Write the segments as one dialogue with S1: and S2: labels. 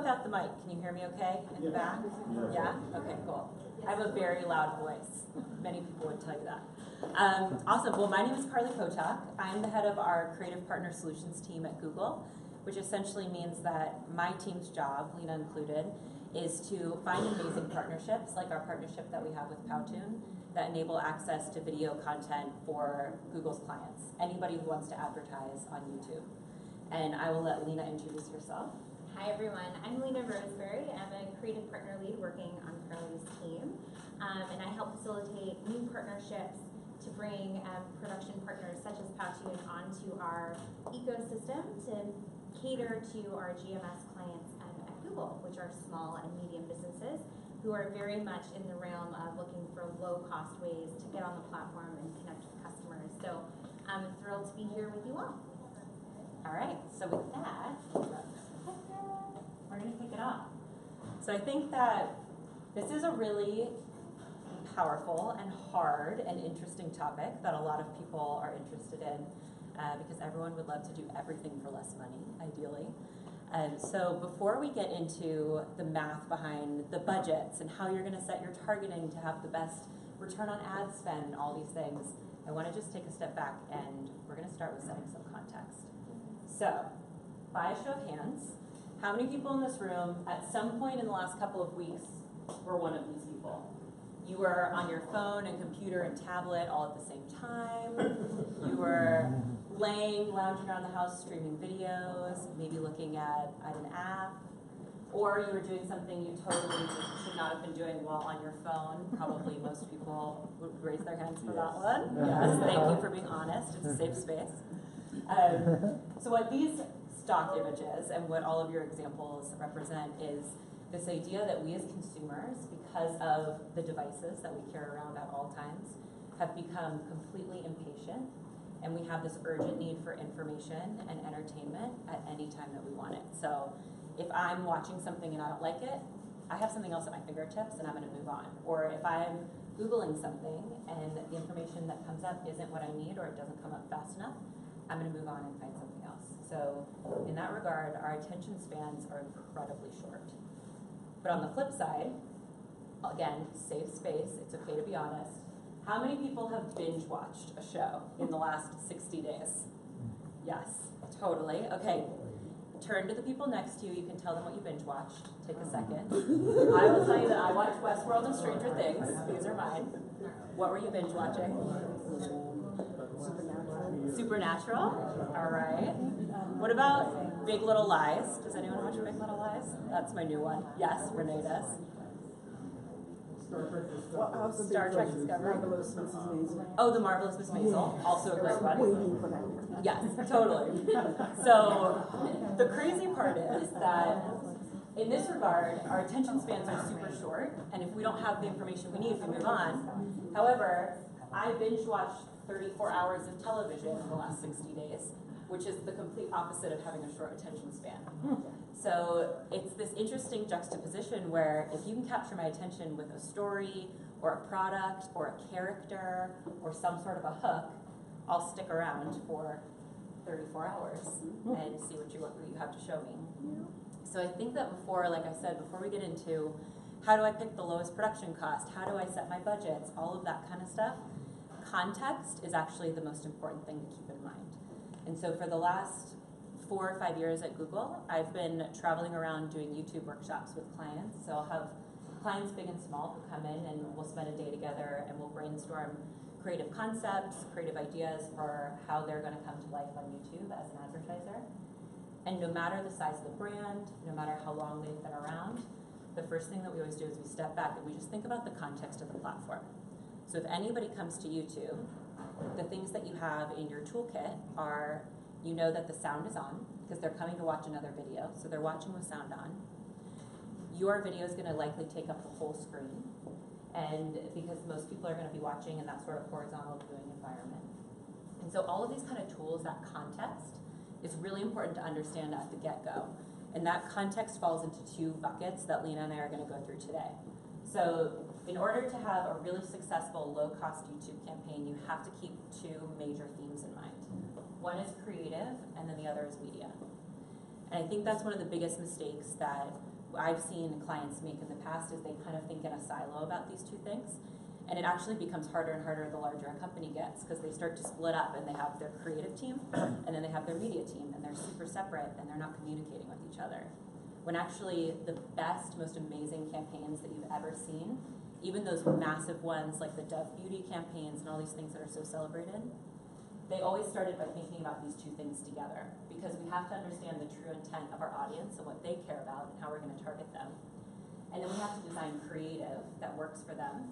S1: without the mic. Can you hear me okay in the back? Yeah? Okay, cool. I have a very loud voice. Many people would tell you that. Awesome. Well, my name is Potock. I'm the head of our Creative Partner Solutions team at Google, which essentially means that my team's job, Leena included, is to find amazing partnerships, like our partnership that we have with Powtoon, that enable access to video content for Google's clients, anybody who wants to advertise on YouTube. And I will let Leena introduce herself.
S2: Hi everyone, I'm Leena Roseberry. I'm a creative partner lead working on Carly's team. And I help facilitate new partnerships to bring production partners such as Powtoon onto our ecosystem to cater to our GMS clients at Google, which are small and medium businesses who are very much in the realm of looking for low-cost ways to get on the platform and connect with customers. So I'm thrilled to be here with you all.
S1: All right, so with that, we're going to kick it off. So I think that this is a really powerful and hard and interesting topic that a lot of people are interested in because everyone would love to do everything for less money, ideally. So before we get into the math behind the budgets and how you're going to set your targeting to have the best return on ad spend and all these things, I want to just take a step back and we're going to start with setting some context. So, by a show of hands, how many people in this room at some point in the last couple of weeks were one of these people? You were on your phone and computer and tablet all at the same time. You were lounging around the house streaming videos, maybe looking at an app. Or you were doing something you totally should not have been doing while on your phone. Probably most people would raise their hands for that one. Yes, thank you for being honest. It's a safe space. So what these stock images and what all of your examples represent is this idea that we as consumers, because of the devices that we carry around at all times, have become completely impatient, and we have this urgent need for information and entertainment at any time that we want it. So if I'm watching something and I don't like it, I have something else at my fingertips and I'm going to move on. Or if I'm Googling something and the information that comes up isn't what I need or it doesn't come up fast enough, I'm going to move on and find something else. So in that regard, our attention spans are incredibly short. But on the flip side, again, safe space, it's okay to be honest. How many people have binge watched a show in the last 60 days? Yes, totally. Okay, turn to the people next to you. You can tell them what you binge watched. Take a second. I will tell you that I watched Westworld and Stranger Things. These are mine. What were you binge watching? Supernatural? All right. What about Big Little Lies? Does anyone watch Big Little Lies? That's my new one. Yes, Renee does. Star Trek Discovery. Oh, The Marvelous Miss Maisel. Also a great one. Yes, totally. So the crazy part is that in this regard, our attention spans are super short, and if we don't have the information we need, we move on. However, I binge watched 34 hours of television in the last 60 days, which is the complete opposite of having a short attention span. So it's this interesting juxtaposition where if you can capture my attention with a story or a product or a character or some sort of a hook, I'll stick around for 34 hours and see what you have to show me. So I think that before, like I said, before we get into how do I pick the lowest production cost, how do I set my budgets, all of that kind of stuff, context is actually the most important thing to keep in mind. And so for the last 4 or 5 years at Google, I've been traveling around doing YouTube workshops with clients. So I'll have clients big and small who come in and we'll spend a day together and we'll brainstorm creative concepts, creative ideas for how they're going to come to life on YouTube as an advertiser. And no matter the size of the brand, no matter how long they've been around, the first thing that we always do is we step back and we just think about the context of the platform. So if anybody comes to YouTube, the things that you have in your toolkit are, you know that the sound is on because they're coming to watch another video, so they're watching with sound on. Your video is going to likely take up the whole screen, and because most people are going to be watching in that sort of horizontal viewing environment. And so all of these kind of tools, that context, is really important to understand at the get-go. And that context falls into 2 buckets that Leena and I are going to go through today. So in order to have a really successful low-cost YouTube campaign, you have to keep 2 major themes in mind. One is creative, and then the other is media. And I think that's one of the biggest mistakes that I've seen clients make in the past is they kind of think in a silo about these two things. And it actually becomes harder and harder the larger a company gets because they start to split up and they have their creative team and then they have their media team and they're super separate and they're not communicating with each other. When actually the best, most amazing campaigns that you've ever seen, even those massive ones like the Dove Beauty campaigns and all these things that are so celebrated, they always started by thinking about these two things together because we have to understand the true intent of our audience and what they care about and how we're going to target them. And then we have to design creative that works for them.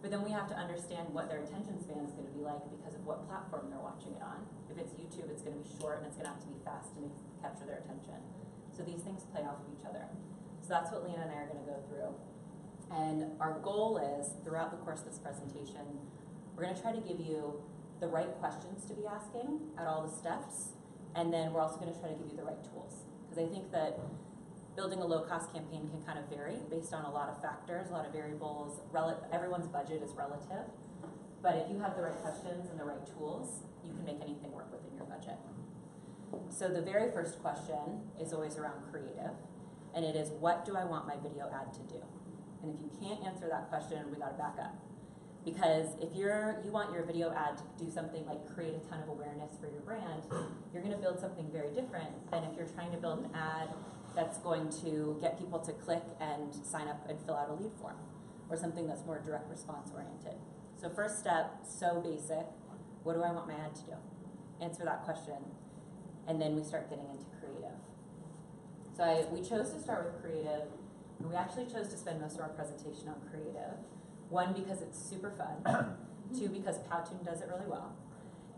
S1: But then we have to understand what their attention span is going to be like because of what platform they're watching it on. If it's YouTube, it's going to be short and it's going to have to be fast to capture their attention. So these things play off of each other. So that's what Leena and I are going to go through. And our goal is, throughout the course of this presentation, we're going to try to give you the right questions to be asking at all the steps, and then we're also going to try to give you the right tools. Because I think that building a low-cost campaign can kind of vary based on a lot of factors, a lot of variables. Everyone's budget is relative. But if you have the right questions and the right tools, you can make anything work within your budget. So the very first question is always around creative. And it is, what do I want my video ad to do? And if you can't answer that question, we got to back up. Because if you want your video ad to do something like create a ton of awareness for your brand, you're going to build something very different than if you're trying to build an ad that's going to get people to click and sign up and fill out a lead form, or something that's more direct response oriented. So first step, so basic, what do I want my ad to do? Answer that question, and then we start getting into creative. So we chose to start with creative, and we actually chose to spend most of our presentation on creative. One, because it's super fun. Two, because Powtoon does it really well.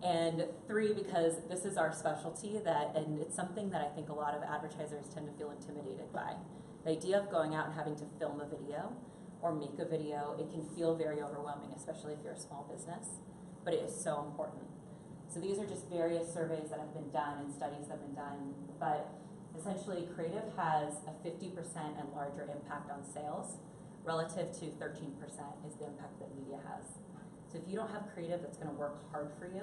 S1: And three, because this is our specialty, and it's something that I think a lot of advertisers tend to feel intimidated by. The idea of going out and having to film a video or make a video, it can feel very overwhelming, especially if you're a small business, but it is so important. So these are just various surveys that have been done and studies that have been done, but essentially creative has a 50% and larger impact on sales relative to 13% is the impact that media has. So if you don't have creative that's going to work hard for you,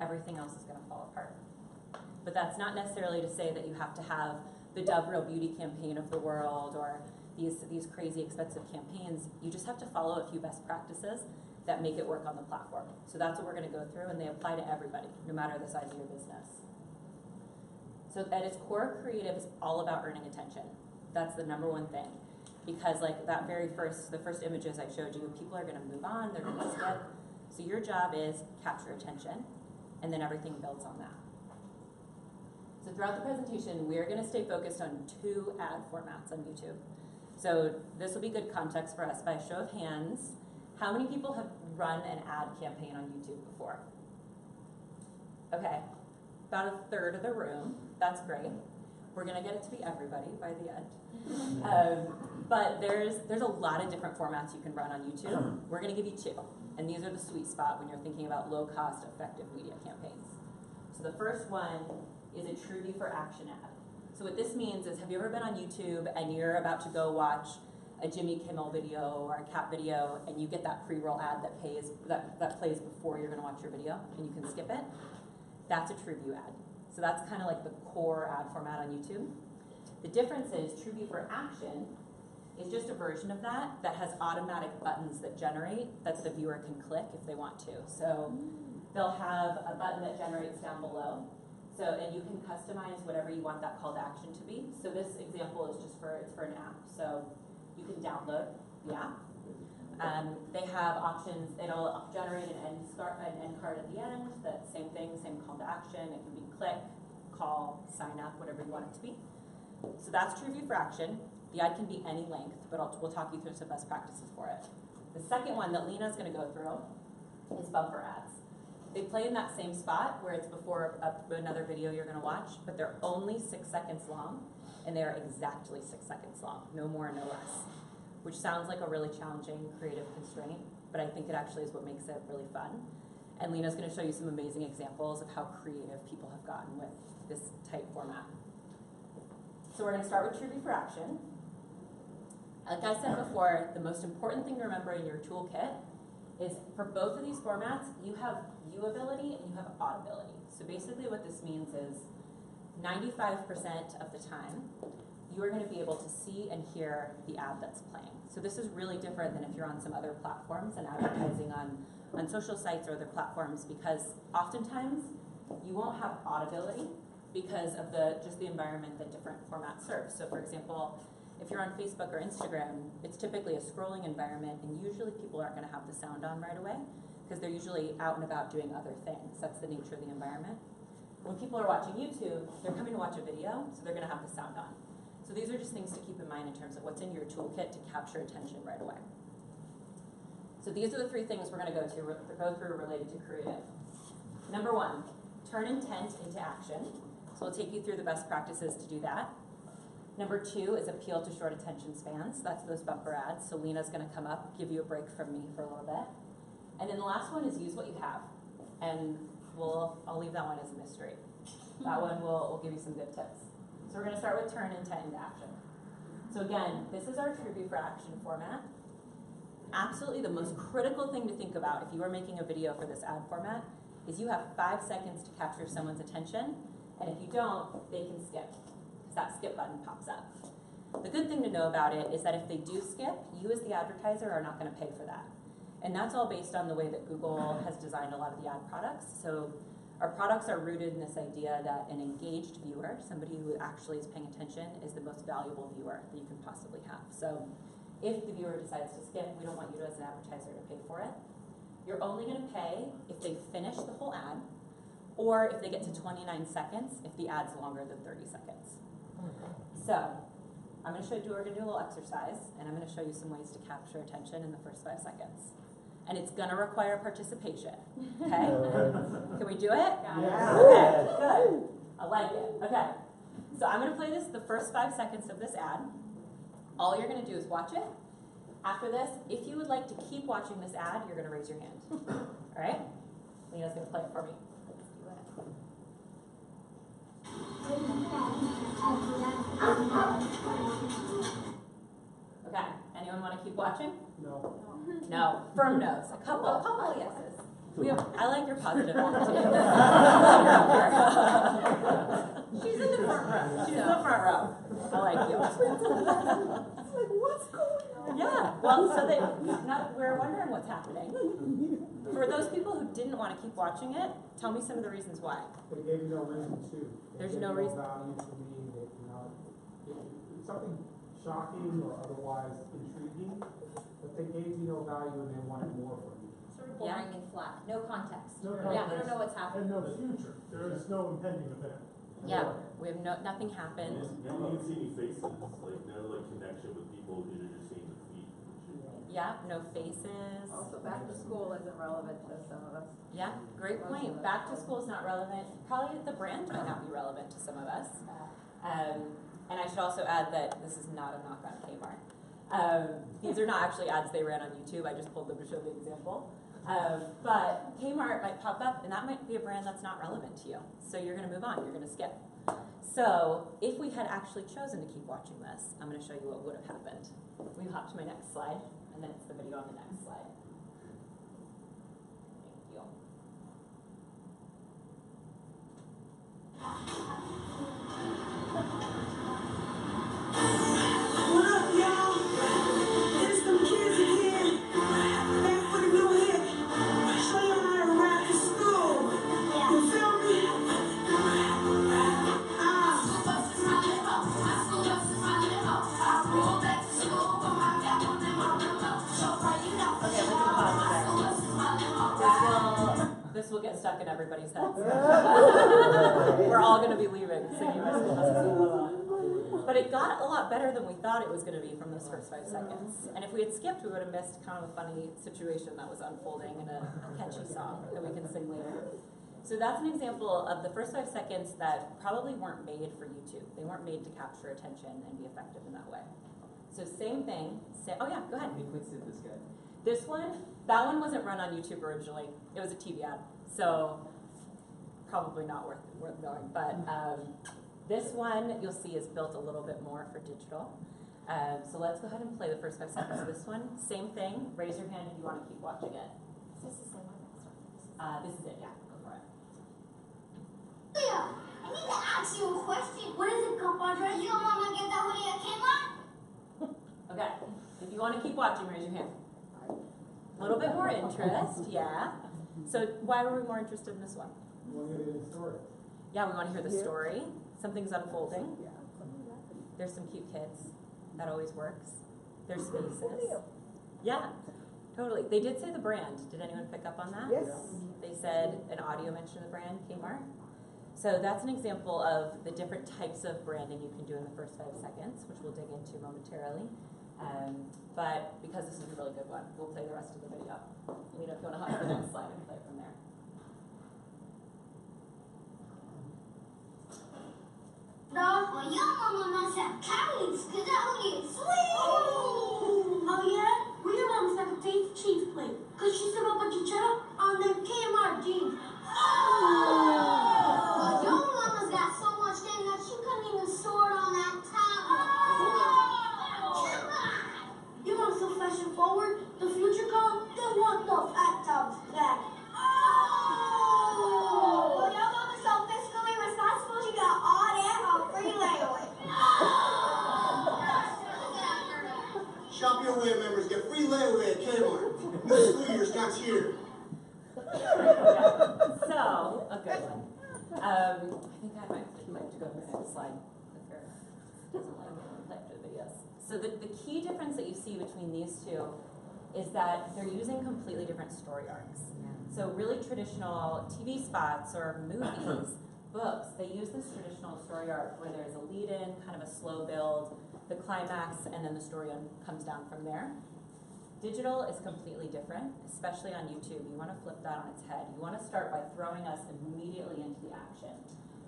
S1: everything else is going to fall apart. But that's not necessarily to say that you have to have the Dove Real Beauty campaign of the world or these crazy expensive campaigns. You just have to follow a few best practices that make it work on the platform. So that's what we're going to go through, and they apply to everybody, no matter the size of your business. So at its core, creative is all about earning attention. That's the number one thing. Because like the first images I showed you, people are going to move on, they're going to skip. So your job is capture attention, and then everything builds on that. So throughout the presentation, we're going to stay focused on 2 ad formats on YouTube. So this will be good context for us. By a show of hands, how many people have run an ad campaign on YouTube before? Okay, about a third of the room. That's great. We're going to get it to be everybody by the end. But there's a lot of different formats you can run on YouTube. We're going to give you 2, and these are the sweet spot when you're thinking about low-cost, effective media campaigns. So the first one is a TrueView for action ad. So what this means is, have you ever been on YouTube and you're about to go watch a Jimmy Kimmel video or a cat video, and you get that pre-roll ad that plays before you're going to watch your video, and you can skip it? That's a TrueView ad. So that's kind of like the core ad format on YouTube. The difference is TrueView for action is just a version of that has automatic buttons that generate that the viewer can click if they want to. So they'll have a button that generates down below. So, and you can customize whatever you want that call to action to be. So this example is just it's for an app. So you can download the app. They have options. It'll generate an end card at the end. That same thing, same call to action. It can be click, call, sign up, whatever you want it to be. So that's TrueView for action. The ad can be any length, but we'll talk you through some best practices for it. The second one that Leena's going to go through is bumper ads. They play in that same spot where it's before another video you're going to watch, but they're only 6 seconds long, and they are exactly 6 seconds long, no more, no less, which sounds like a really challenging creative constraint, but I think it actually is what makes it really fun. And Leena's going to show you some amazing examples of how creative people have gotten with this type format. So we're going to start with TrueView for action. Like I said before, the most important thing to remember in your toolkit is for both of these formats, you have viewability and you have audibility. So basically what this means is 95% of the time, you are going to be able to see and hear the ad that's playing. So this is really different than if you're on some other platforms and advertising on social sites or other platforms, because oftentimes you won't have audibility because of just the environment that different formats serve. So for example, if you're on Facebook or Instagram, it's typically a scrolling environment, and usually people aren't going to have the sound on right away because they're usually out and about doing other things. That's the nature of the environment. When people are watching YouTube, they're coming to watch a video, so they're going to have the sound on. So these are just things to keep in mind in terms of what's in your toolkit to capture attention right away. So these are the 3 things we're going to go through related to creative. Number 1, turn intent into action. So we'll take you through the best practices to do that. Number 2 is appeal to short attention spans. That's those bumper ads. So Leena's going to come up, give you a break from me for a little bit. And then the last one is use what you have. And I'll leave that one as a mystery. That one will give you some good tips. So we're going to start with turn intent into action. So again, this is our TrueView for action format. Absolutely the most critical thing to think about if you are making a video for this ad format is you have 5 seconds to capture someone's attention, and if you don't, they can skip, because that skip button pops up. The good thing to know about it is that if they do skip, you as the advertiser are not going to pay for that. And that's all based on the way that Google has designed a lot of the ad products. So our products are rooted in this idea that an engaged viewer, somebody who actually is paying attention, is the most valuable viewer that you can possibly have. So if the viewer decides to skip, we don't want you as an advertiser to pay for it. You're only going to pay if they finish the whole ad, or if they get to 29 seconds, if the ad's longer than 30 seconds. So I'm going to we're going to do a little exercise, and I'm going to show you some ways to capture attention in the first 5 seconds. And it's going to require participation, okay? Can we do it?
S3: Yeah.
S1: Okay, good. I like it. Okay, so I'm going to play the first 5 seconds of this ad. All you're going to do is watch it. After this, if you would like to keep watching this ad, you're going to raise your hand. All right? Leena's going to play it for me. Okay, anyone want to keep watching?
S3: No.
S1: No, firm no's. A couple yeses. I like your positive attitude.
S2: She's in the front row.
S1: She's in the front row. I like you.
S3: What's going on?
S1: Yeah, well, so we're wondering what's happening. For those people who didn't want to keep watching it, tell me some of the reasons why.
S3: They gave you no reason to.
S1: There's no reason.
S3: Value to me. That, it's something shocking or otherwise intriguing, but they gave you no value and they wanted more from you.
S2: Sort of boring and flat. No context.
S3: No
S2: Yeah,
S3: context.
S2: you don't know what's happening.
S4: And no future. There is no impending event.
S1: Yeah, we have nothing happened.
S5: And you can see any faces, like no connection with people who you're just seeing the feed.
S1: Yeah, no faces.
S6: Also, back to school isn't relevant to some of us.
S1: Yeah, great point. Back to school is not relevant. Probably the brand might not be relevant to some of us. And I should also add that this is not a knock on Kmart. These are not actually ads they ran on YouTube. I just pulled them to show the example. But Kmart might pop up, and that might be a brand that's not relevant to you. So you're going to move on. You're going to skip. So if we had actually chosen to keep watching this, I'm going to show you what would have happened. We hop to my next slide, and then it's the video on the next slide. Thank you.
S7: What up, y'all? It's them kids again. Back for the new hit. Show you how to rap in school. You feel me?
S1: Okay, we can pause there. This will get stuck in everybody's heads. We're all going to be leaving singing My School Bus is Full. But it got a lot better than we thought it was going to be from those first 5 seconds. And if we had skipped, we would have missed kind of a funny situation that was unfolding in a catchy song that we can sing later. So that's an example of the first 5 seconds that probably weren't made for YouTube. They weren't made to capture attention and be effective in that way. So same thing. Oh yeah, go ahead.
S8: Any clicks did this guy?
S1: This one, that one wasn't run on YouTube originally. It was a TV ad, so probably not worth knowing. But this one you'll see is built a little bit more for digital. So let's go ahead and play the first 5 seconds of this one. Same thing. Raise your hand if you want to keep watching it.
S2: Is this the same one next one?
S1: This is it. Yeah, go for it.
S7: Yeah. I need to ask you a question. What is it, compadre? You don't want to get that hoodie at Kmart?
S1: Okay, if you want to keep watching, raise your hand. A little bit more interest, yeah. So why were we more interested in this one?
S3: You want to hear the story?
S1: Yeah, we want to hear the story. Something's unfolding. There's some cute kids. That always works. There's faces. Yeah, totally. They did say the brand. Did anyone pick up on that?
S6: Yes.
S1: They said an audio mention of the brand, Kmart. So that's an example of the different types of branding you can do in the first 5 seconds, which we'll dig into momentarily. But because this is a really good one, we'll play the rest of the video. Leena, if you want to hop to the next slide and play from there.
S7: No, well, your mama must have cowards, because that hoodie is sweet. Oh, yeah? Well, your mama's like a big cheese plate, because she threw a bunch of cheddar on them Kmart jeans. Oh! Your mama's got so much game that she couldn't even store it on that towel. Come on! Your mom's so fashion forward, the future come, they want those fat towels back. Oh! Well, your mama's so fiscally responsible, she got all that on free layaway.
S8: Shop Your Way members get free layaway at Kmart. New school year starts here.
S1: So, a good one. I think I might like to go to the next slide. Quicker. Doesn't like it when we play after the videos. So the key difference that you see between these two is that they're using completely different story arcs. So really traditional TV spots or movies, books, they use this traditional story arc where there's a lead-in, kind of a slow build, the climax, and then the story comes down from there. Digital is completely different, especially on YouTube. You want to flip that on its head. You want to start by throwing us immediately into the action.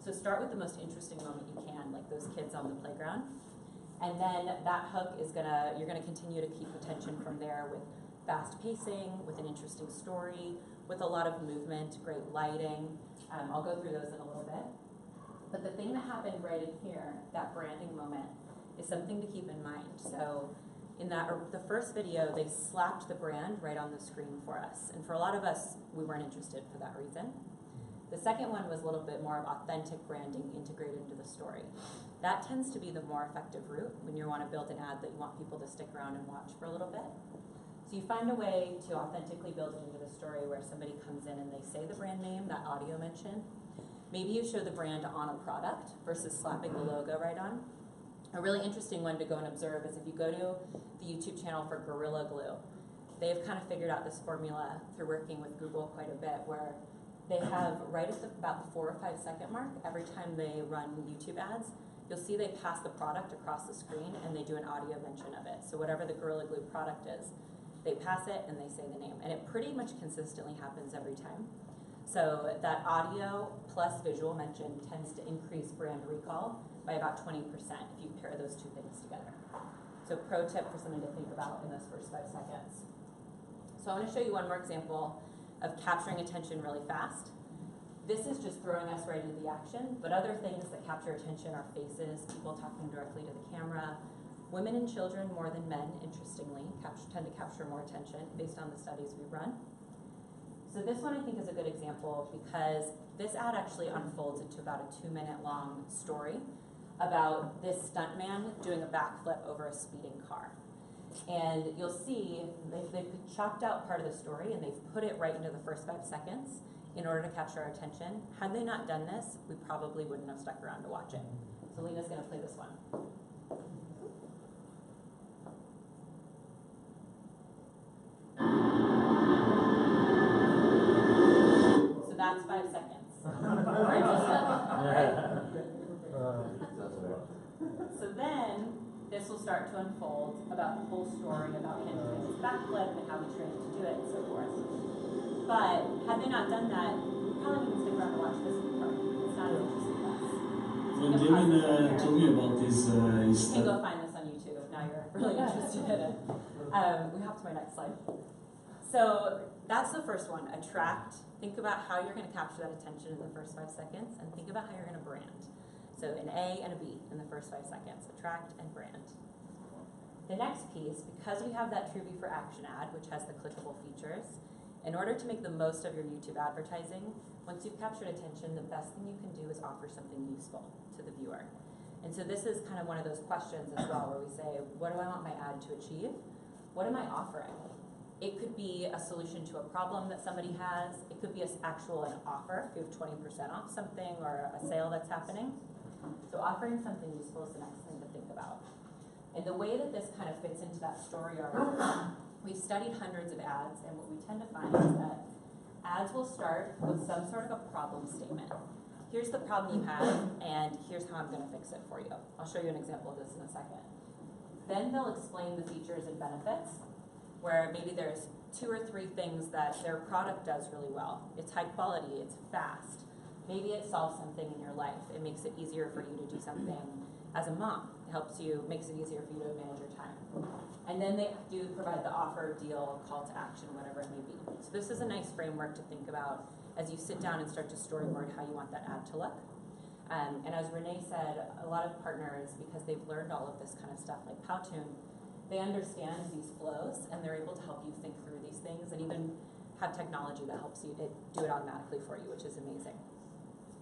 S1: So start with the most interesting moment you can, like those kids on the playground. And then that hook is you're gonna continue to keep attention from there with fast pacing, with an interesting story, with a lot of movement, great lighting. I'll go through those in a little bit. But the thing that happened right in here, that branding moment, is something to keep in mind. So in the first video, they slapped the brand right on the screen for us. And for a lot of us, we weren't interested for that reason. The second one was a little bit more of authentic branding integrated into the story. That tends to be the more effective route when you want to build an ad that you want people to stick around and watch for a little bit. So you find a way to authentically build it into the story where somebody comes in and they say the brand name, that audio mention. Maybe you show the brand on a product versus slapping the logo right on. A really interesting one to go and observe is if you go to the YouTube channel for Gorilla Glue, they've kind of figured out this formula through working with Google quite a bit where they have right at about the 4 or 5 second mark, every time they run YouTube ads, you'll see they pass the product across the screen and they do an audio mention of it. So whatever the Gorilla Glue product is, they pass it and they say the name. And it pretty much consistently happens every time. So that audio plus visual mention tends to increase brand recall by about 20% if you pair those two things together. So pro tip for something to think about in those first 5 seconds. So I want to show you one more example of capturing attention really fast. This is just throwing us right into the action, but other things that capture attention are faces, people talking directly to the camera. Women and children more than men, interestingly, tend to capture more attention based on the studies we run. So this one I think is a good example because this ad actually unfolds into about a 2-minute long story about this stuntman doing a backflip over a speeding car. And you'll see they've chopped out part of the story and they've put it right into the first 5 seconds in order to capture our attention. Had they not done this, we probably wouldn't have stuck around to watch it. So Leena's gonna play this one. So that's 5 seconds. Right? So then, this will start to unfold about the whole story about him doing his backflip and how he trained to do it and so forth. But had they not done that, we probably wouldn't stick around to watch this part. It's not as interesting to us.
S9: When Devin told me about this,
S1: you can go find this on YouTube if now you're really interested in it. We hop to my next slide. So that's the first one, attract. Think about how you're going to capture that attention in the first 5 seconds and think about how you're going to brand. So an A and a B in the first 5 seconds, attract and brand. The next piece, because we have that TrueView for Action ad, which has the clickable features, In order to make the most of your YouTube advertising, once you've captured attention, the best thing you can do is offer something useful to the viewer. And so this is kind of one of those questions as well, where we say, what do I want my ad to achieve? What am I offering? It could be a solution to a problem that somebody has. It could be an offer, if you have 20% off something or a sale that's happening. So offering something useful is the next thing to think about. And the way that this kind of fits into that story arc, we've studied hundreds of ads, and what we tend to find is that ads will start with some sort of a problem statement. Here's the problem you have, and here's how I'm going to fix it for you. I'll show you an example of this in a second. Then they'll explain the features and benefits, where maybe there's 2 or 3 things that their product does really well. It's high quality, it's fast. Maybe it solves something in your life. It makes it easier for you to do something as a mom. It makes it easier for you to manage your time. And then they do provide the offer, deal, call to action, whatever it may be. So this is a nice framework to think about as you sit down and start to storyboard how you want that ad to look. And as Renee said, a lot of partners, because they've learned all of this kind of stuff like Powtoon, they understand these flows and they're able to help you think through these things and even have technology that helps you do it automatically for you, which is amazing.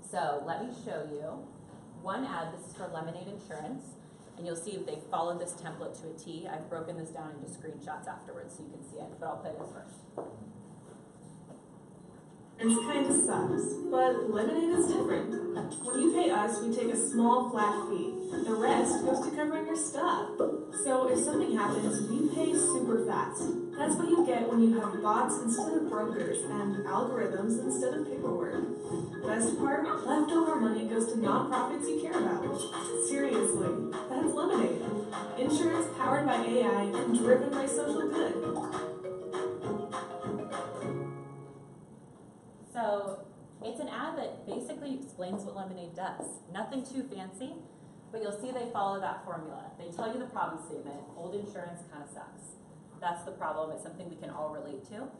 S1: So let me show you one ad. This is for Lemonade Insurance, and you'll see if they followed this template to a T. I've broken this down into screenshots afterwards so you can see it, but I'll play this first.
S10: It kind of sucks, but Lemonade is different. When you pay us, we take a small flat fee. The rest goes to covering your stuff. So if something happens, we pay super fast. That's what you get when you have bots instead of brokers and algorithms instead of paperwork. Best part, leftover money goes to nonprofits you care about. Seriously, that's Lemonade. Insurance powered by AI and driven by social good.
S1: So it's an ad that basically explains what Lemonade does. Nothing too fancy, but you'll see they follow that formula. They tell you the problem statement. Old insurance kind of sucks. That's the problem. It's something we can all relate to.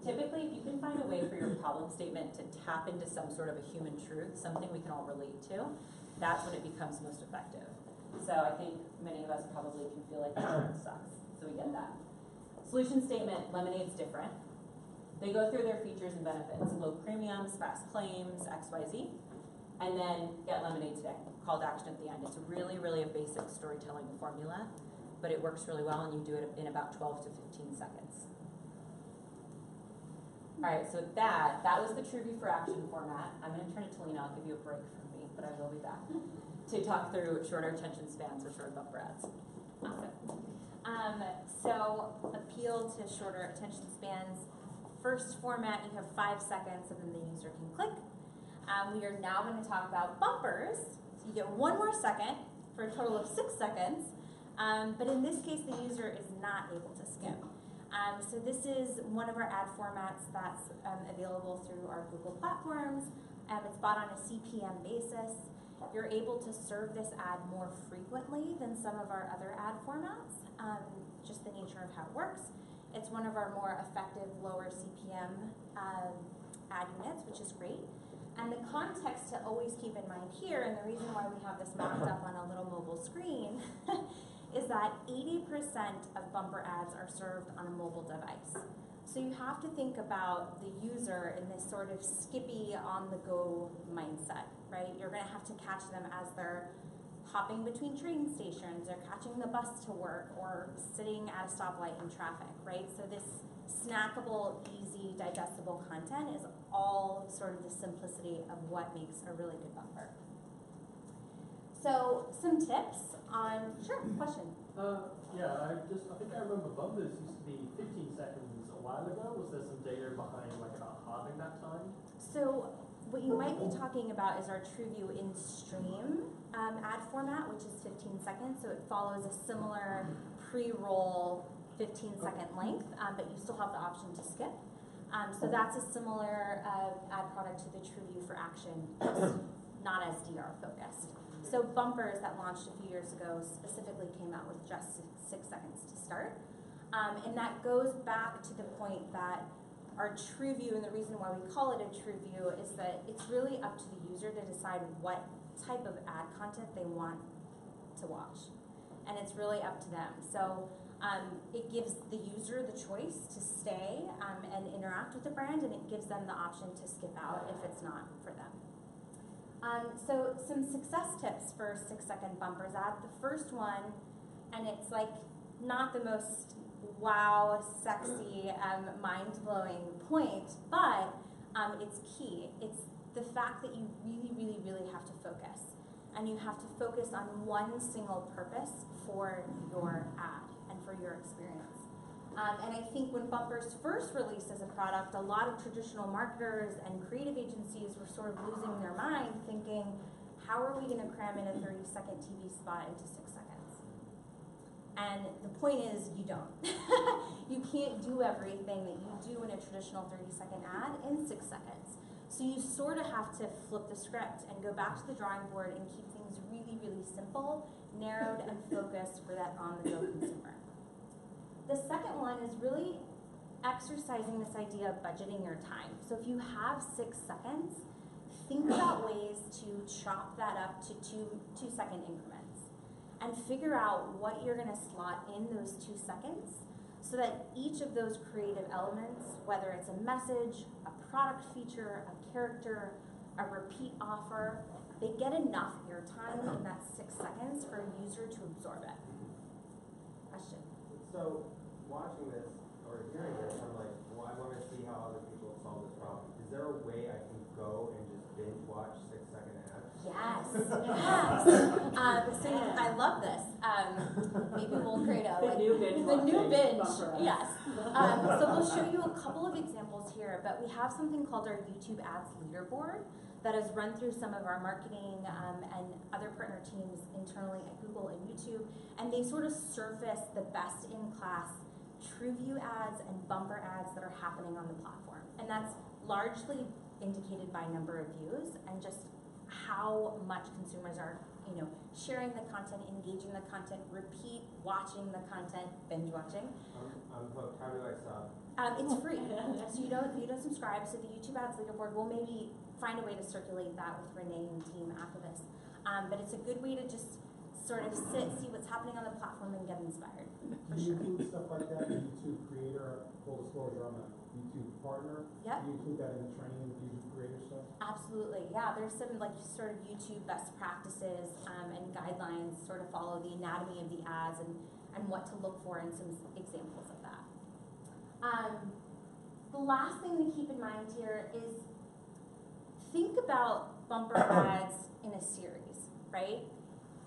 S1: Typically, if you can find a way for your problem statement to tap into some sort of a human truth, something we can all relate to, that's when it becomes most effective. So I think many of us probably can feel like insurance sucks. So we get that. Solution statement, Lemonade's different. They go through their features and benefits, low premiums, fast claims, XYZ, and then get Lemonade today, call to action at the end. It's really, really a basic storytelling formula, but it works really well and you do it in about 12 to 15 seconds. All right, so that was the TrueView for Action format. I'm gonna turn it to Leena, I'll give you a break from me, but I will be back to talk through shorter attention spans or short bumper ads.
S2: Awesome. So appeal to shorter attention spans. First format, you have 5 seconds and then the user can click. We are now going to talk about bumpers. So you get 1 more second for a total of 6 seconds. But in this case, the user is not able to skip. So this is one of our ad formats that's available through our Google platforms. It's bought on a CPM basis. You're able to serve this ad more frequently than some of our other ad formats, just the nature of how it works. It's one of our more effective, lower CPM ad units, which is great. And the context to always keep in mind here, and the reason why we have this mocked up on a little mobile screen, is that 80% of bumper ads are served on a mobile device. So you have to think about the user in this sort of skippy, on-the-go mindset, right? You're going to have to catch them as they're hopping between train stations, or catching the bus to work, or sitting at a stoplight in traffic, right? So this snackable, easy, digestible content is all sort of the simplicity of what makes a really good bumper. So some tips on, sure, question.
S4: Yeah, I think I remember bumpers used to be 15 seconds a while ago. Was there some data behind like about halving that time?
S2: So what you might be talking about is our TrueView in-stream ad format, which is 15 seconds. So it follows a similar pre-roll 15-second length, but you still have the option to skip. So that's a similar ad product to the TrueView for Action, just not as DR focused. So bumpers that launched a few years ago specifically came out with just 6 seconds to start. And that goes back to the point that our TrueView, and the reason why we call it a TrueView, is that it's really up to the user to decide what type of ad content they want to watch. And it's really up to them. So It gives the user the choice to stay and interact with the brand, and it gives them the option to skip out if it's not for them. So some success tips for 6-second bumpers ad. The first one, and it's like not the most wow, sexy, mind-blowing point, but it's key. It's the fact that you really, really, really have to focus. And you have to focus on one single purpose for your ad and for your experience. And I think when bumpers first released as a product, a lot of traditional marketers and creative agencies were sort of losing their mind thinking, how are we going to cram in a 30-second TV spot into 6 seconds? And the point is, you don't. You can't do everything that you do in a traditional 30-second ad in 6 seconds. So you sort of have to flip the script and go back to the drawing board and keep things really, really simple, narrowed, and focused for that on-the-go consumer. The second one is really exercising this idea of budgeting your time. So if you have 6 seconds, think about ways to chop that up to two-second increments and figure out what you're going to slot in those 2 seconds so that each of those creative elements, whether it's a message, a product feature, a character, a repeat offer, they get enough airtime in that 6 seconds for a user to absorb it. Question?
S11: So, watching this or hearing this, I'm like, well, I want to see how other people solve this problem. Is there a way I can go and just binge watch 6-second ads?
S2: Yes, yes. So I love this. Maybe we'll create
S6: The new binge.
S2: Yes. So we'll show you a couple of examples here, but we have something called our YouTube Ads Leaderboard that is run through some of our marketing and other partner teams internally at Google and YouTube, and they sort of surface the best-in-class TrueView ads and bumper ads that are happening on the platform. And that's largely indicated by number of views and just how much consumers are, sharing the content, engaging the content, repeat watching the content, binge watching.
S11: I'm hooked. How do I stop?
S2: It's free, so you don't subscribe. So the YouTube Ads Leaderboard, we'll maybe find a way to circulate that with Renee and team after this. But it's a good way to just sort of see what's happening on the platform and get inspired.
S3: Do you include stuff like that in YouTube Creator? Full disclosure, I'm a YouTube partner.
S2: Yep.
S3: Do you include that in the training with YouTube Creator stuff?
S2: Absolutely, yeah. There's some sort of YouTube best practices and guidelines, sort of follow the anatomy of the ads and what to look for and some examples of that. The last thing to keep in mind here is think about bumper ads in a series, right?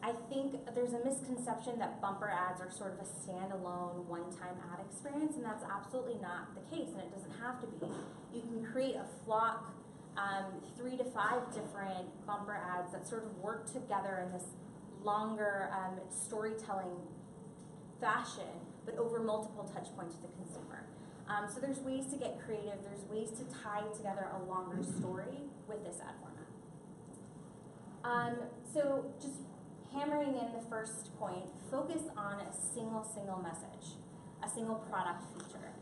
S2: I think there's a misconception that bumper ads are sort of a standalone one-time ad experience, and that's absolutely not the case, and it doesn't have to be. You can create a flock, 3 to 5 different bumper ads that sort of work together in this longer storytelling fashion, but over multiple touch points with the consumer. So there's ways to get creative, there's ways to tie together a longer story with this ad format. So just hammering in the first point, focus on a single message, a single product feature.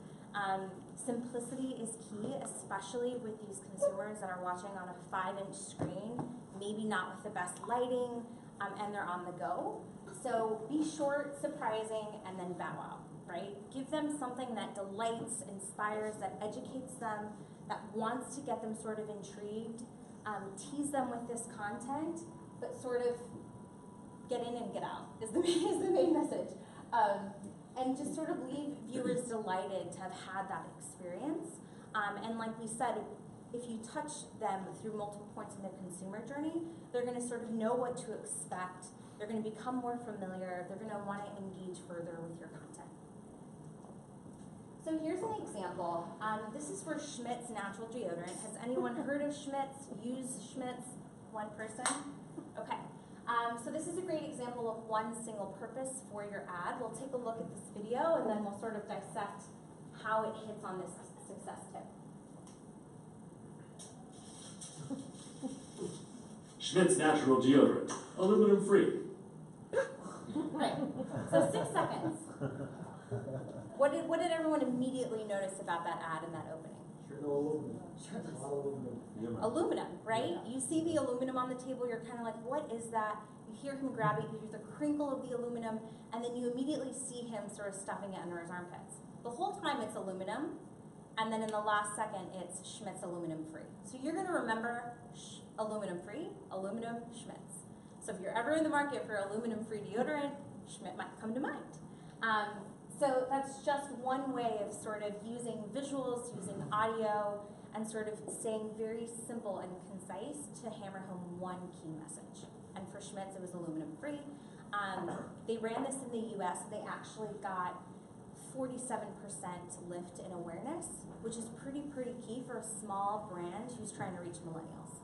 S2: Simplicity is key, especially with these consumers that are watching on a 5-inch screen, maybe not with the best lighting, and they're on the go. So be short, surprising, and then bow out, right? Give them something that delights, inspires, that educates them, that wants to get them sort of intrigued. Tease them with this content, but sort of get in and get out is the main message. And just sort of leave viewers delighted to have had that experience. And like we said, if you touch them through multiple points in their consumer journey, they're gonna sort of know what to expect. They're gonna become more familiar. They're gonna wanna engage further with your content. So here's an example. This is for Schmidt's natural deodorant. Has anyone heard of Schmidt's? Used Schmidt's? One person? Okay. So this is a great example of one single purpose for your ad. We'll take a look at this video and then we'll sort of dissect how it hits on this success tip.
S9: Schmidt's natural deodorant, aluminum free.
S2: Right. So 6 seconds. What did everyone immediately notice about that ad in that opening?
S3: No aluminum. A lot of aluminum.
S2: Aluminum, right? You see the aluminum on the table, you're kind of like, what is that? You hear him grab it, you hear the crinkle of the aluminum, and then you immediately see him sort of stuffing it under his armpits. The whole time it's aluminum, and then in the last second it's Schmidt's aluminum free. So you're gonna remember aluminum free, aluminum, Schmidt's. So if you're ever in the market for aluminum free deodorant, Schmidt might come to mind. So that's just one way of sort of using visuals, using audio, and sort of staying very simple and concise to hammer home one key message. And for Schmidt's, it was aluminum free. They ran this in the US, and they actually got 47% lift in awareness, which is pretty key for a small brand who's trying to reach millennials.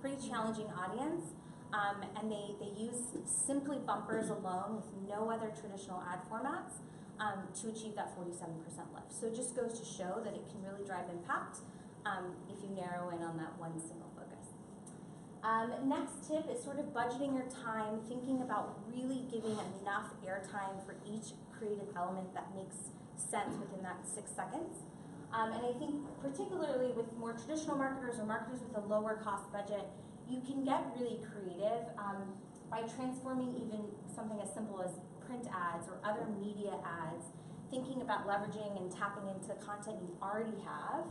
S2: Pretty challenging audience, and they use simply bumpers alone with no other traditional ad formats to achieve that 47% lift. So it just goes to show that it can really drive impact if you narrow in on that one single focus. Next tip is sort of budgeting your time, thinking about really giving enough airtime for each creative element that makes sense within that 6 seconds. And I think particularly with more traditional marketers or marketers with a lower cost budget, you can get really creative by transforming even something as simple as print ads or other media ads, thinking about leveraging and tapping into content you already have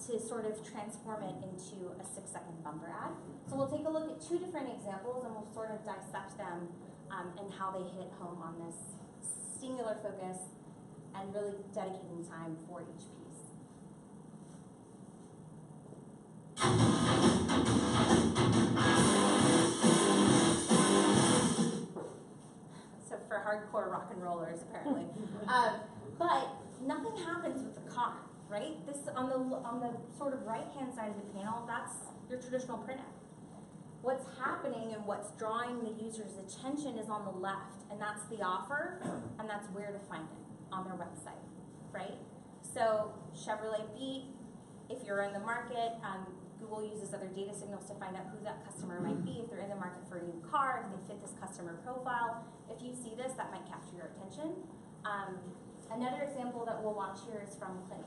S2: to sort of transform it into a 6-second bumper ad. So we'll take a look at 2 different examples and we'll sort of dissect them and how they hit home on this singular focus and really dedicating time for each piece. So for hardcore rock and rollers, apparently. But nothing happens with the car, right? This on the sort of right-hand side of the panel, that's your traditional print ad. What's happening and what's drawing the user's attention is on the left, and that's the offer, and that's where to find it on their website, right? So Chevrolet Beat, if you're in the market, Google uses other data signals to find out who that customer might be, if they're in the market for a new car, if they fit this customer profile. If you see this, that might capture your attention. Another example that we'll watch here is from Clinique.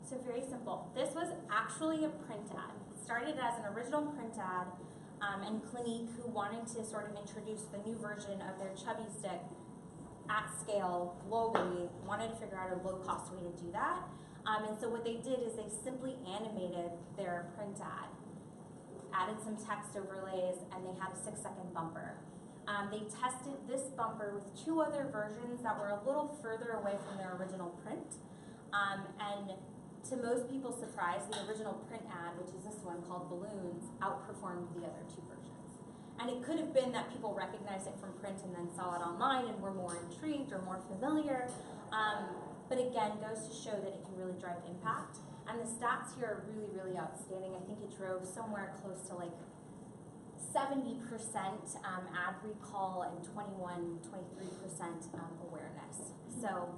S2: So very simple. This was actually a print ad. It started as an original print ad, and Clinique, who wanted to sort of introduce the new version of their chubby stick at scale globally, wanted to figure out a low-cost way to do that. And so what they did is they simply animated their print ad, added some text overlays, and they had a 6-second bumper. They tested this bumper with 2 other versions that were a little further away from their original print. And to most people's surprise, the original print ad, which is this one called Balloons, outperformed the other 2 versions. And it could have been that people recognized it from print and then saw it online and were more intrigued or more familiar. But again, goes to show that it can really drive impact. And the stats here are really outstanding. I think it drove somewhere close to like 70% ad recall and 23% awareness. So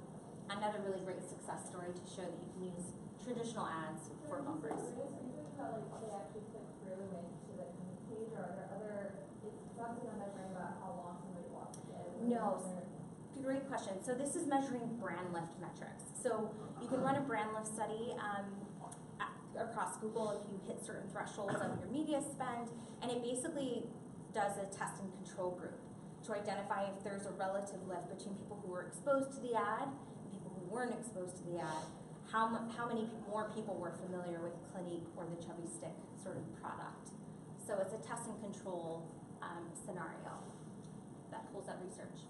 S2: another really great success story to show that you can use traditional ads for bumpers.
S6: Are you talking about like they actually click through and to the page, or are there other? It's obviously not measuring about how long somebody watched it.
S2: No. Great question. So this is measuring brand lift metrics. So you can run a brand lift study across Google if you hit certain thresholds of your media spend, and it basically does a test and control group to identify if there's a relative lift between people who were exposed to the ad and people who weren't exposed to the ad. How many more people were familiar with Clinique or the Chubby Stick sort of product. So it's a test and control scenario that pulls that research.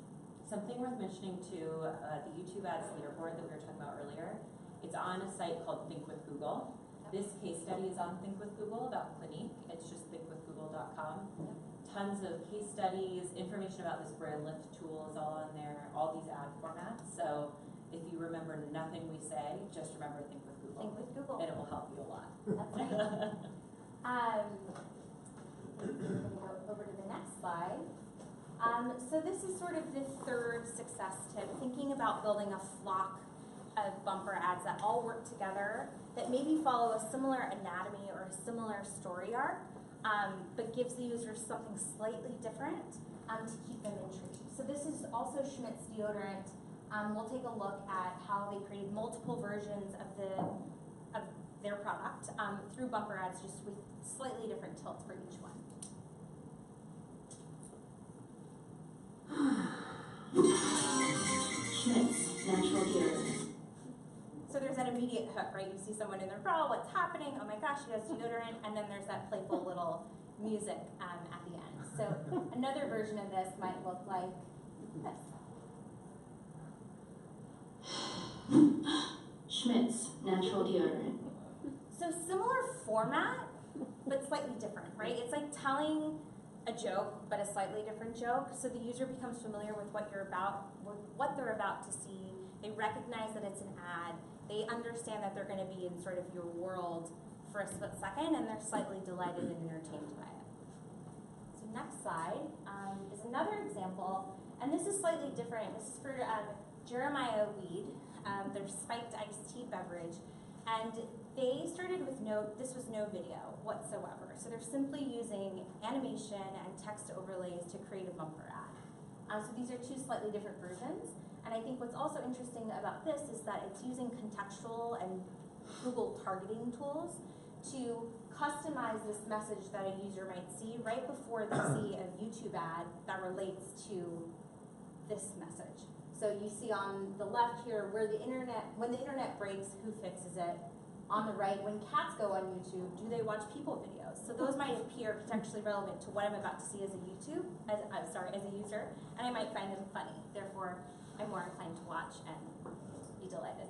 S1: Something worth mentioning too, the YouTube ads leaderboard that we were talking about earlier, it's on a site called Think with Google. This case study is on Think with Google about Clinique. It's just thinkwithgoogle.com. Tons of case studies, information about this brand lift tool is all on there, all these ad formats. So if you remember nothing we say, just remember Think with Google.
S2: Think with Google.
S1: And it will help you a lot.
S2: That's right. We're going to go over to the next slide. So this is sort of the 3rd success tip, thinking about building a flock of bumper ads that all work together, that maybe follow a similar anatomy or a similar story arc, but gives the users something slightly different to keep them intrigued. So this is also Schmidt's deodorant we'll take a look at how they created multiple versions of their product through bumper ads, just with slightly different tilts for each one.
S12: Schmidt's natural deodorant.
S2: So there's that immediate hook, right? You see someone in their bra, what's happening? Oh my gosh, she has deodorant, and then there's that playful little music at the end. So another version of this might look like this.
S12: Schmidt's natural deodorant.
S2: So similar format, but slightly different, right? It's like telling a joke, but a slightly different joke. So the user becomes familiar with what they're about to see. They recognize that it's an ad. They understand that they're going to be in sort of your world for a split second, and they're slightly delighted and entertained by it. So next slide is another example, and this is slightly different. This is for Jeremiah Weed, their spiked iced tea beverage, and they started with this was no video whatsoever. So they're simply using animation and text overlays to create a bumper ad. So these are two slightly different versions. And I think what's also interesting about this is that it's using contextual and Google targeting tools to customize this message that a user might see right before they see a YouTube ad that relates to this message. So you see on the left here when the internet breaks, who fixes it? On the right, when cats go on YouTube, do they watch people videos? So those might appear potentially relevant to what I'm about to see as a user, and I might find them funny. Therefore, I'm more inclined to watch and be delighted.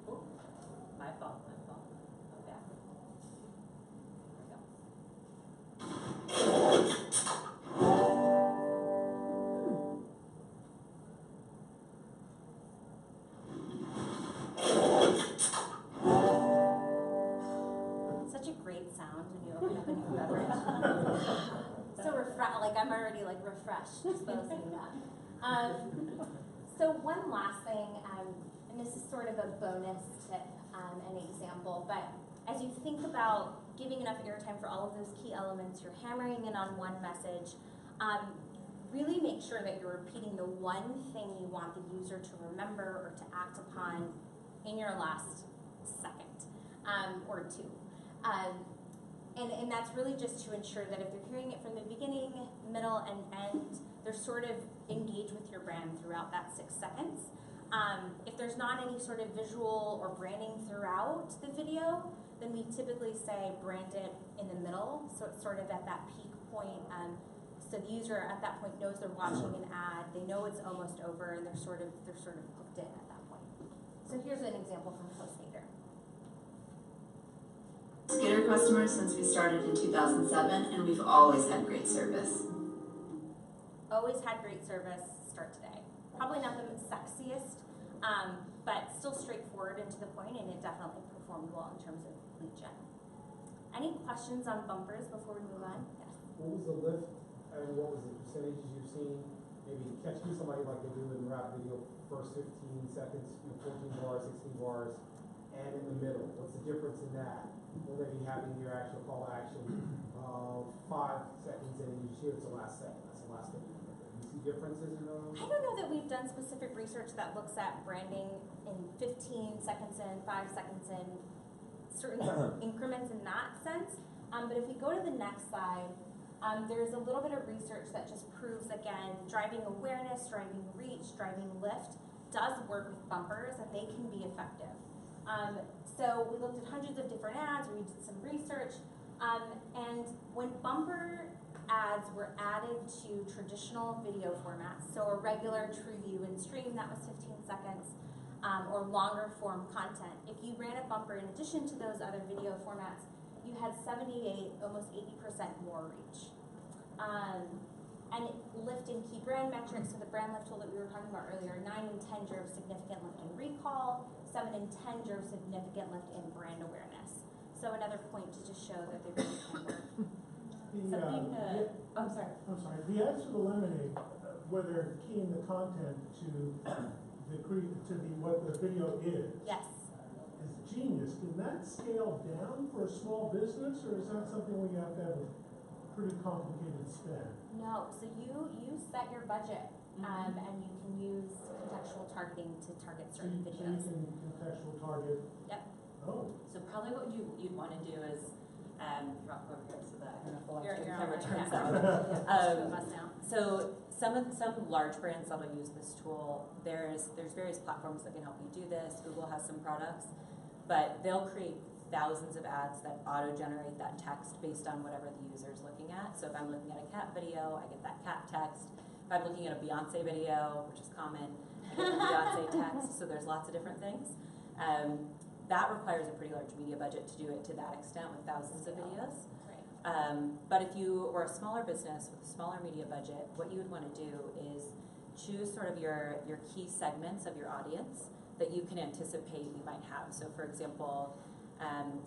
S1: Ooh, my fault. Oh, yeah. There we go. Such a great sound when you open up a new beverage. So I'm already refreshed just by listening to that. So one last thing, and this is sort of a bonus tip, an example, but as you think about giving enough airtime for all of those key elements, you're hammering in on one message, really make sure that you're repeating the one thing you want the user to remember or to act upon in your last second or two. And that's really just to ensure that if they're hearing it from the beginning, middle, and end, they're sort of engaged with your brand throughout that 6 seconds. If there's not any sort of visual or branding throughout the video, then we typically say brand it in the middle, so it's sort of at that peak point. So the user at that point knows they're watching an ad, they know it's almost over, and they're sort of hooked in at that point. So here's an example from HostGator.
S12: Gator customers since we started in 2007, and we've always had great service.
S2: Always had great service, start today. Probably not the sexiest, but still straightforward and to the point, and it definitely performed well in terms of lead gen. Any questions on bumpers before we move on? Yes.
S3: What was the lift and what was the percentages you've seen? Maybe catching somebody like they do in rap video, first 15 seconds, 14 bars, 16 bars, and in the middle. What's the difference in that? Will they be having your actual call to action 5 seconds in and you just hear it's the last second? That's the last thing. Do you see differences in those?
S2: I don't know that we've done specific research that looks at branding in 15 seconds in, 5 seconds in, certain increments in that sense. But if we go to the next slide, there's a little bit of research that just proves, again, driving awareness, driving reach, driving lift does work with bumpers, and they can be effective. So we looked at hundreds of different ads, we did some research, and when bumper ads were added to traditional video formats, so a regular TrueView and stream that was 15 seconds, or longer form content, if you ran a bumper in addition to those other video formats, you had 78, almost 80% more reach. And lift in key brand metrics, so the brand lift tool that we were talking about earlier, 9 and 10 drove significant lift in recall, 7 and 10 drove significant lift in brand awareness. So another point to just show that they really can work.
S1: I'm sorry.
S13: The ads for the lemonade, where they're keying the content to what the video is.
S2: Yes.
S13: Is genius. Can that scale down for a small business, or is that something where you have to have a pretty complicated spend?
S2: No, so you set your budget and you can use contextual targeting to target certain
S13: So you
S2: videos.
S13: can contextual target.
S1: Yep.
S13: Oh.
S1: So probably what you'd want to do is, drop over here so that I don't know if the
S2: You're
S1: live
S2: on
S1: camera
S2: right,
S1: turns
S2: yeah.
S1: out.
S2: Two of us now.
S1: So some large brands that'll use this tool, there's various platforms that can help you do this. Google has some products, but they'll create thousands of ads that auto-generate that text based on whatever the user is looking at. So if I'm looking at a cat video, I get that cat text. If I'm looking at a Beyonce video, which is common, I get the Beyonce text. So there's lots of different things. That requires a pretty large media budget to do it to that extent with thousands of videos. But if you were a smaller business with a smaller media budget, what you would want to do is choose sort of your key segments of your audience that you can anticipate you might have. So for example,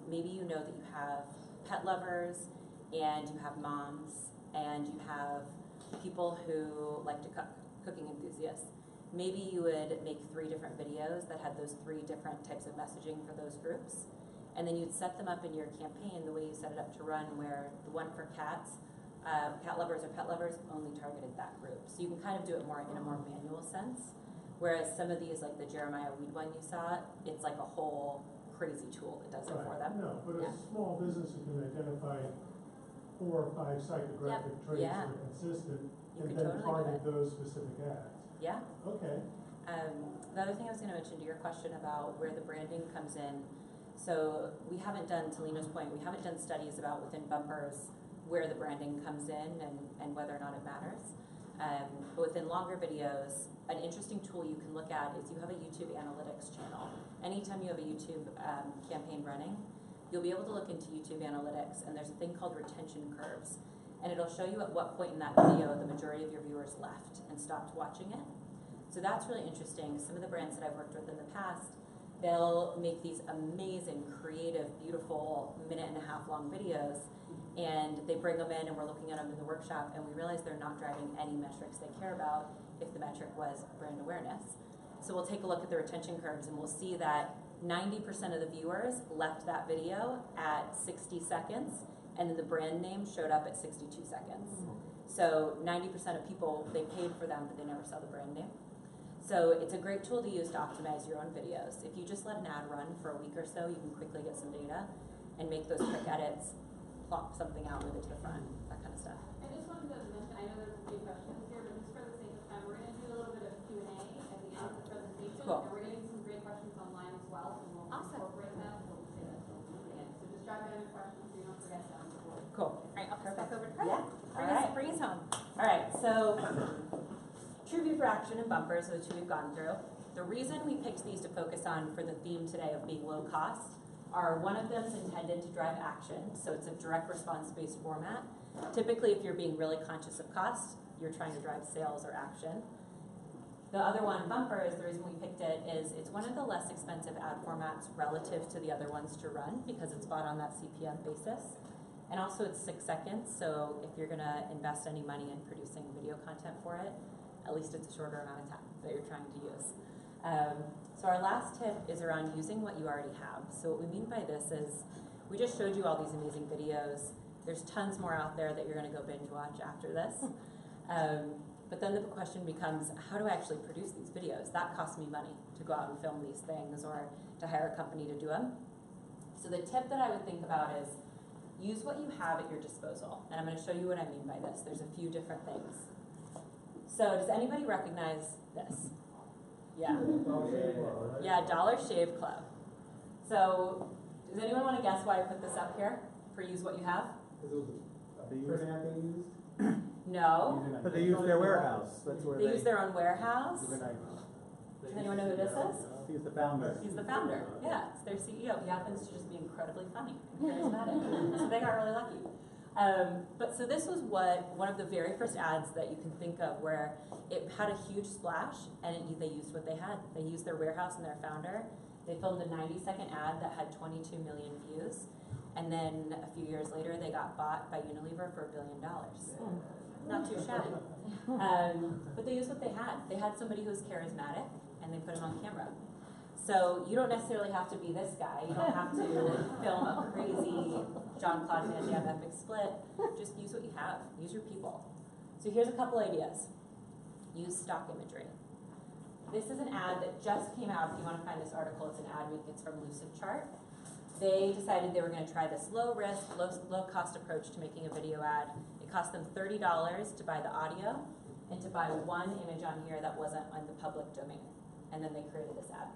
S1: maybe you know that you have pet lovers and you have moms and you have people who like to cook, cooking enthusiasts. Maybe you would make 3 different videos that had those 3 different types of messaging for those groups. And then you'd set them up in your campaign the way you set it up to run, where the one for cats, cat lovers or pet lovers, only targeted that group. So you can kind of do it more in a more manual sense. Whereas some of these, like the Jeremiah Weed one you saw, it's like a whole crazy tool that does it for them.
S13: No, but
S1: Yeah.
S13: a small business who can identify 4 or 5 psychographic traits
S1: Yeah.
S13: that are consistent
S1: You
S13: and
S1: could
S13: then
S1: totally do
S13: target
S1: it.
S13: those specific ads.
S1: Yeah.
S13: Okay.
S1: The other thing I was going to mention to your question about where the branding comes in, so we haven't done, to Leena's point, we haven't done studies about within bumpers where the branding comes in and whether or not it matters. But within longer videos, an interesting tool you can look at is you have a YouTube analytics channel. Anytime you have a YouTube campaign running, you'll be able to look into YouTube analytics, and there's a thing called retention curves. And it'll show you at what point in that video the majority of your viewers left and stopped watching it. So that's really interesting. Some of the brands that I've worked with in the past, they'll make these amazing, creative, beautiful 1.5-minute long videos, and they bring them in and we're looking at them in the workshop, and we realize they're not driving any metrics they care about if the metric was brand awareness. So we'll take a look at the retention curves, and we'll see that 90% of the viewers left that video at 60 seconds, and then the brand name showed up at 62 seconds. So 90% of people, they paid for them, but they never saw the brand name. So it's a great tool to use to optimize your own videos. If you just let an ad run for a week or so, you can quickly get some data and make those quick edits, plop something out, move it to the front, that kind of stuff.
S6: I just wanted to mention, I know there's a few questions here, but just for the sake of time, we're going to do a little bit of Q&A at the end of the presentation.
S1: Cool.
S6: And we're getting some great questions online as well, so we'll incorporate them. We'll say that till the end. So just jot down your questions so you don't forget them.
S1: Cool.
S2: All right, I'll pass back over to Chris.
S1: Yeah.
S2: Bring us home.
S1: All right, so TrueView for Action and bumpers are the 2 we've gone through. The reason we picked these to focus on for the theme today of being low cost are, one of them is intended to drive action, so it's a direct response-based format. Typically, if you're being really conscious of cost, you're trying to drive sales or action. The other one, bumpers, the reason we picked it is it's one of the less expensive ad formats relative to the other ones to run because it's bought on that CPM basis. And also it's 6 seconds, so if you're gonna invest any money in producing video content for it, at least it's a shorter amount of time that you're trying to use. So our last tip is around using what you already have. So what we mean by this is, we just showed you all these amazing videos. There's tons more out there that you're gonna go binge watch after this. But then the question becomes, how do I actually produce these videos? That costs me money to go out and film these things or to hire a company to do them. So the tip that I would think about is, use what you have at your disposal. And I'm gonna show you what I mean by this. There's a few different things. So does anybody recognize this? Yeah. Yeah, Dollar Shave Club. So does anyone want to guess why I put this up here for use what you have?
S3: Because it was a print ad they used?
S1: No.
S14: But they use their warehouse. That's where
S1: They use their own warehouse.
S14: Does
S1: anyone know who this is?
S14: He's the founder.
S1: He's the founder. Yeah, it's their CEO. He happens to just be incredibly funny and charismatic. So they got really lucky. But so this was one of the very first ads that you can think of where it had a huge splash, and they used what they had. They used their warehouse and their founder. They filmed a 90-second ad that had 22 million views, and then a few years later they got bought by Unilever for $1 billion. Not too shabby. But they used what they had. They had somebody who was charismatic, and they put him on camera. So you don't necessarily have to be this guy. You don't have to film a crazy Jean-Claude Van Damme epic split. Just use what you have. Use your people. So here's a couple ideas. use stock imagery. This is an ad that just came out. If you want to find this article, it's an ad week. It's from Lucidchart. They decided they were going to try this low-risk, low-cost approach to making a video ad. It cost them $30 to buy the audio and to buy one image on here that wasn't on the public domain. And then they created this ad.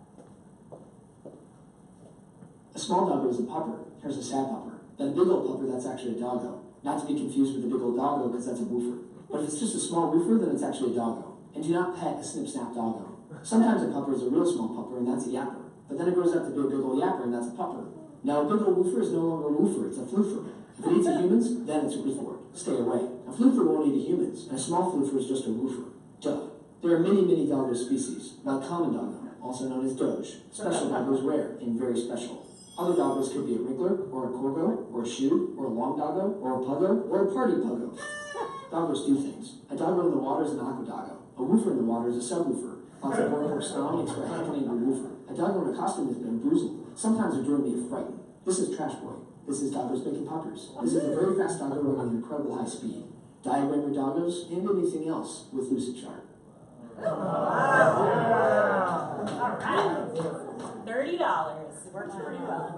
S15: A small doggo is a pupper. Here's a sad pupper. Then a big old pupper, that's actually a doggo. Not to be confused with a big old doggo, because that's a woofer. But if it's just a small woofer, then it's actually a doggo. And do not pet a snip-snap doggo. Sometimes a pupper is a real small pupper, and that's a yapper. But then it grows up to be a big old yapper, and that's a pupper. Now, a big old woofer is no longer a woofer, it's a floofer. If it eats a humans, then it's a roofer. Stay away. A floofer won't eat a humans, and a small floofer is just a woofer. Duh. There are many, many doggo species, like common doggo, also known as doge. Special doggo is rare and very special. Other doggos could be a wrinkler, or a corgo, or a shoe, or a long doggo, or a puggo, or a party puggo. Doggos do things. A doggo in the water is an aqua doggo. A woofer in the water is a subwoofer. Lots of boring or snarling makes for a heckling a woofer. A doggo in a costume is bamboozled. Sometimes they're doing me a fright. This is Trash Boy. This is Doggos Making Poppers. This is a very fast doggo running at incredible high speed. Diagram your doggos and anything else with Lucidchart.
S1: All right. $30. Works pretty well.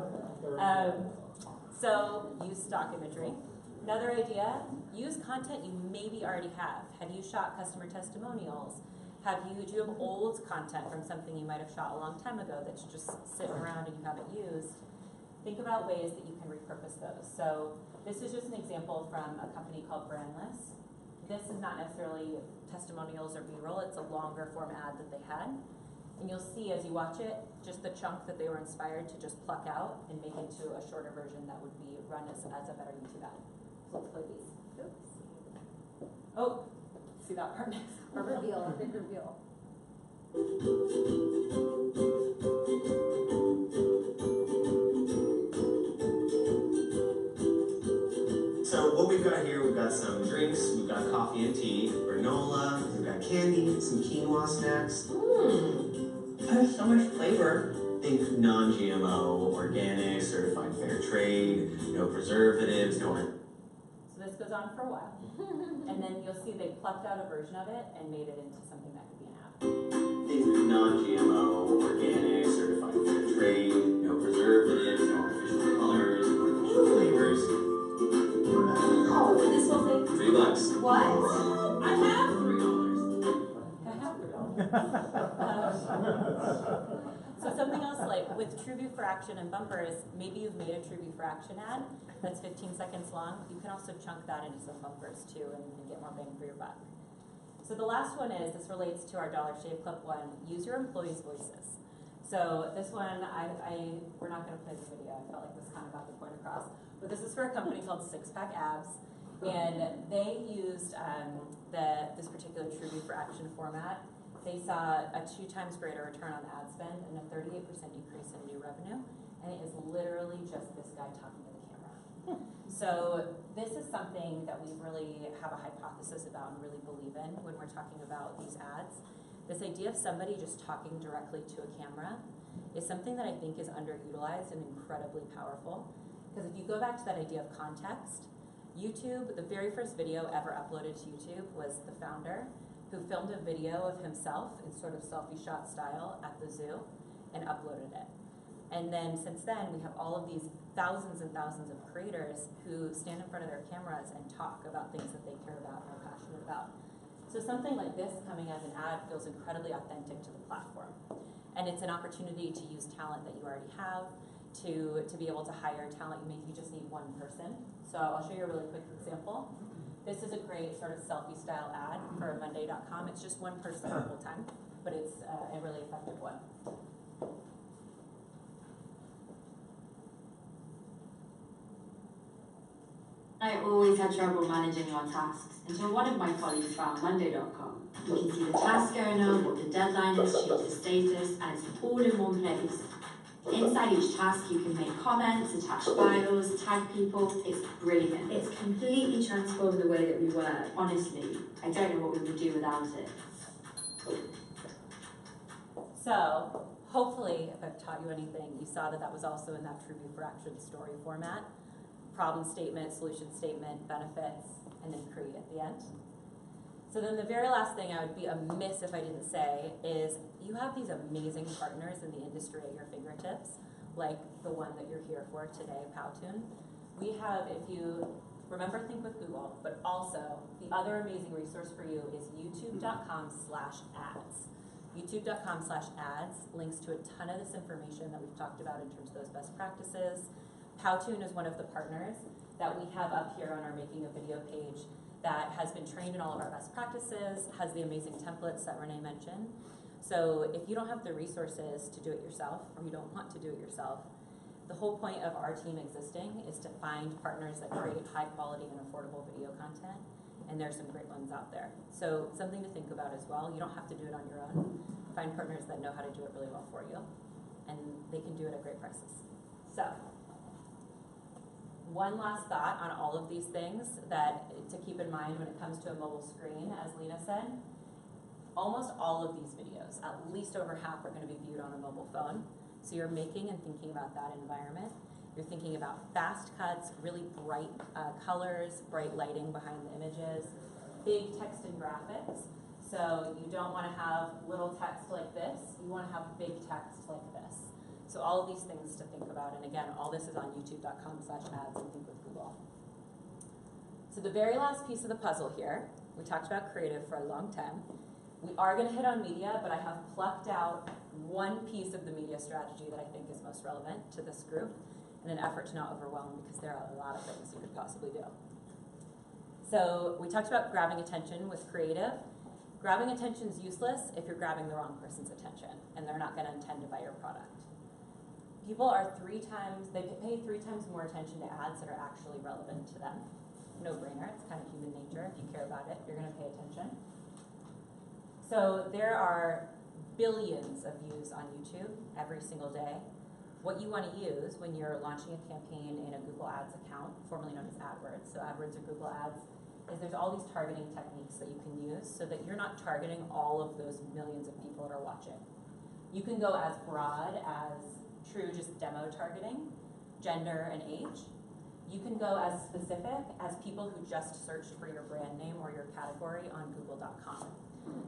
S1: So use stock imagery. Another idea, use content you maybe already have. Have you shot customer testimonials? Do you have old content from something you might have shot a long time ago that's just sitting around and you haven't used? Think about ways that you can repurpose those. So this is just an example from a company called Brandless. This is not necessarily testimonials or B-roll, it's a longer form ad that they had. And you'll see as you watch it, just the chunk that they were inspired to just pluck out and make into a shorter version that would be run as a better YouTube ad. So let's play these. Oops. Oh, see that part next?
S6: Reveal, big reveal.
S16: So what we've got here, we've got some drinks, we've got coffee and tea, granola, we've got candy, some quinoa snacks. There's so much flavor. Think non-GMO, organic, certified fair trade, no preservatives, no...
S1: So this goes on for a while. And then you'll see they plucked out a version of it and made it into something that could be an app.
S16: Think non-GMO, organic, certified fair trade, no preservatives, no artificial colors, no artificial flavors.
S6: Oh, this whole thing.
S16: $3.
S6: What?
S16: I have $3.
S1: So something else like with TrueView for Action and bumpers, maybe you've made a TrueView for Action ad that's 15 seconds long. You can also chunk that into some bumpers too and get more bang for your buck. So the last one is, this relates to our Dollar Shave Club one, use your employees' voices. So this one, we're not going to play the video. I felt like this kind of got the point across. But this is for a company called Six Pack Abs. And they used this particular TrueView for Action format. They saw a 2 times greater return on ad spend and a 38% increase in new revenue. And it is literally just this guy talking to the camera. So this is something that we really have a hypothesis about and really believe in when we're talking about these ads. This idea of somebody just talking directly to a camera is something that I think is underutilized and incredibly powerful. Because if you go back to that idea of context, YouTube, the very first video ever uploaded to YouTube was the founder who filmed a video of himself in sort of selfie shot style at the zoo and uploaded it. And then since then, we have all of these thousands and thousands of creators who stand in front of their cameras and talk about things that they care about and are passionate about. So something like this coming as an ad feels incredibly authentic to the platform. And it's an opportunity to use talent that you already have, to be able to hire talent. You just need one person. So I'll show you a really quick example. This is a great sort of selfie style ad for Monday.com. It's just one person the whole time, but it's a really effective one.
S17: I always had trouble managing our tasks until one of my colleagues found Monday.com. You can see the task owner, what the deadline is, change the status, and it's all in one place. Inside each task, you can make comments, attach files, tag people. It's brilliant. It's completely transformed the way that we work. Honestly, I don't know what we would do without it.
S1: So, hopefully, if I've taught you anything, you saw that that was also in that TrueView for Action story format. Problem statement, solution statement, benefits, and then create at the end. So then the very last thing I would be amiss if I didn't say is you have these amazing partners in the industry at your fingertips, like the one that you're here for today, Powtoon. We have, if you remember, think with Google, but also the other amazing resource for you is youtube.com/ads. youtube.com/ads links to a ton of this information that we've talked about in terms of those best practices. Powtoon is one of the partners that we have up here on our Making a Video page that has been trained in all of our best practices, has the amazing templates that Renee mentioned. So if you don't have the resources to do it yourself, or you don't want to do it yourself, the whole point of our team existing is to find partners that create high quality and affordable video content, and there's some great ones out there. So something to think about as well. You don't have to do it on your own. Find partners that know how to do it really well for you, and they can do it at great prices. So one last thought on all of these things that to keep in mind when it comes to a mobile screen, as Leena said, almost all of these videos, at least over half, are going to be viewed on a mobile phone. So you're making and thinking about that environment. You're thinking about fast cuts, really bright colors, bright lighting behind the images, big text and graphics. So you don't want to have little text like this. You want to have big text like this. So all of these things to think about. And again, all this is on youtube.com/ads and think with Google. So the very last piece of the puzzle here, we talked about creative for a long time. We are going to hit on media, but I have plucked out one piece of the media strategy that I think is most relevant to this group in an effort to not overwhelm, because there are a lot of things you could possibly do. So we talked about grabbing attention with creative. Grabbing attention is useless if you're grabbing the wrong person's attention and they're not going to intend to buy your product. People are they pay 3 times more attention to ads that are actually relevant to them. No brainer, it's kind of human nature. If you care about it, you're going to pay attention. So there are billions of views on YouTube every single day. What you want to use when you're launching a campaign in a Google Ads account, formerly known as AdWords, so AdWords or Google Ads, is there's all these targeting techniques that you can use so that you're not targeting all of those millions of people that are watching. You can go as broad as true just demo targeting, gender and age. You can go as specific as people who just searched for your brand name or your category on google.com.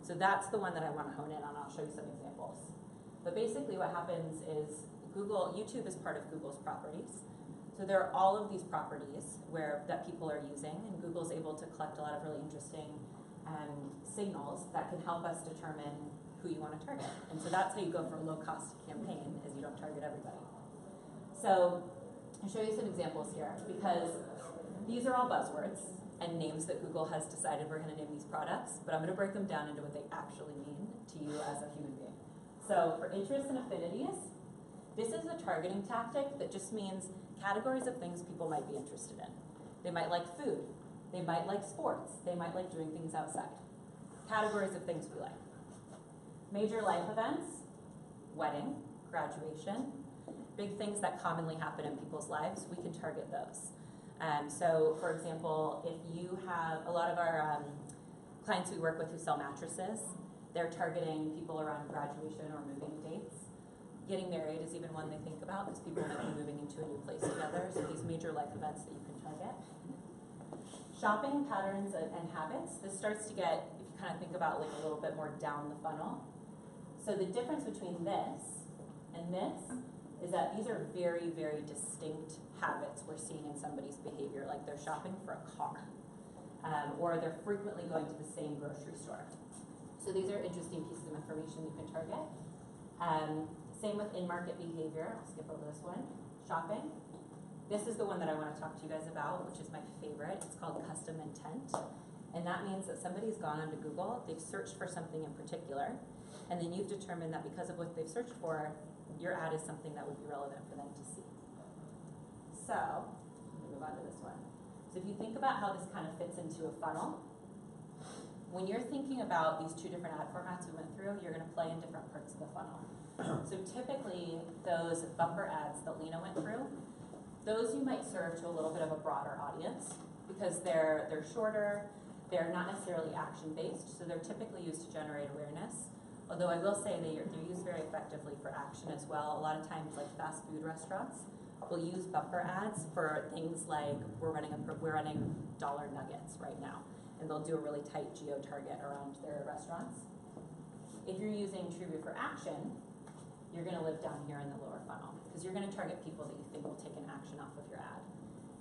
S1: So that's the one that I want to hone in on. I'll show you some examples. But basically what happens is YouTube is part of Google's properties. So there are all of these properties that people are using, and Google's able to collect a lot of really interesting signals that can help us determine who you want to target. And so that's how you go for a low-cost campaign, is you don't target everybody. So I'll show you some examples here, because these are all buzzwords and names that Google has decided we're going to name these products, but I'm going to break them down into what they actually mean to you as a human being. So for interests and affinities, this is a targeting tactic that just means categories of things people might be interested in. They might like food. They might like sports. They might like doing things outside. Categories of things we like. Major life events, wedding, graduation, big things that commonly happen in people's lives, we can target those. So for example, if you have a lot of our clients we work with who sell mattresses, they're targeting people around graduation or moving dates. Getting married is even one they think about, because people might be moving into a new place together, so these major life events that you can target. Shopping patterns and habits, this starts to get, if you kind of think about like a little bit more down the funnel. So the difference between this and this is that these are very, very distinct habits we're seeing in somebody's behavior, like they're shopping for a car, or they're frequently going to the same grocery store. So these are interesting pieces of information you can target. Same with in-market behavior. I'll skip over this one. Shopping. This is the one that I want to talk to you guys about, which is my favorite. It's called custom intent. And that means that somebody's gone onto Google, they've searched for something in particular, and then you've determined that because of what they've searched for, your ad is something that would be relevant for them to see. So, let me move on to this one. So if you think about how this kind of fits into a funnel, when you're thinking about these 2 different ad formats we went through, you're going to play in different parts of the funnel. So typically, those bumper ads that Leena went through, those you might serve to a little bit of a broader audience, because they're shorter, they're not necessarily action-based, so they're typically used to generate awareness. Although I will say they're used very effectively for action as well. A lot of times, like fast food restaurants will use bumper ads for things like we're running dollar nuggets right now. and they'll do a really tight geo-target around their restaurants. If you're using TrueView for action, you're gonna live down here in the lower funnel, because you're gonna target people that you think will take an action off of your ad.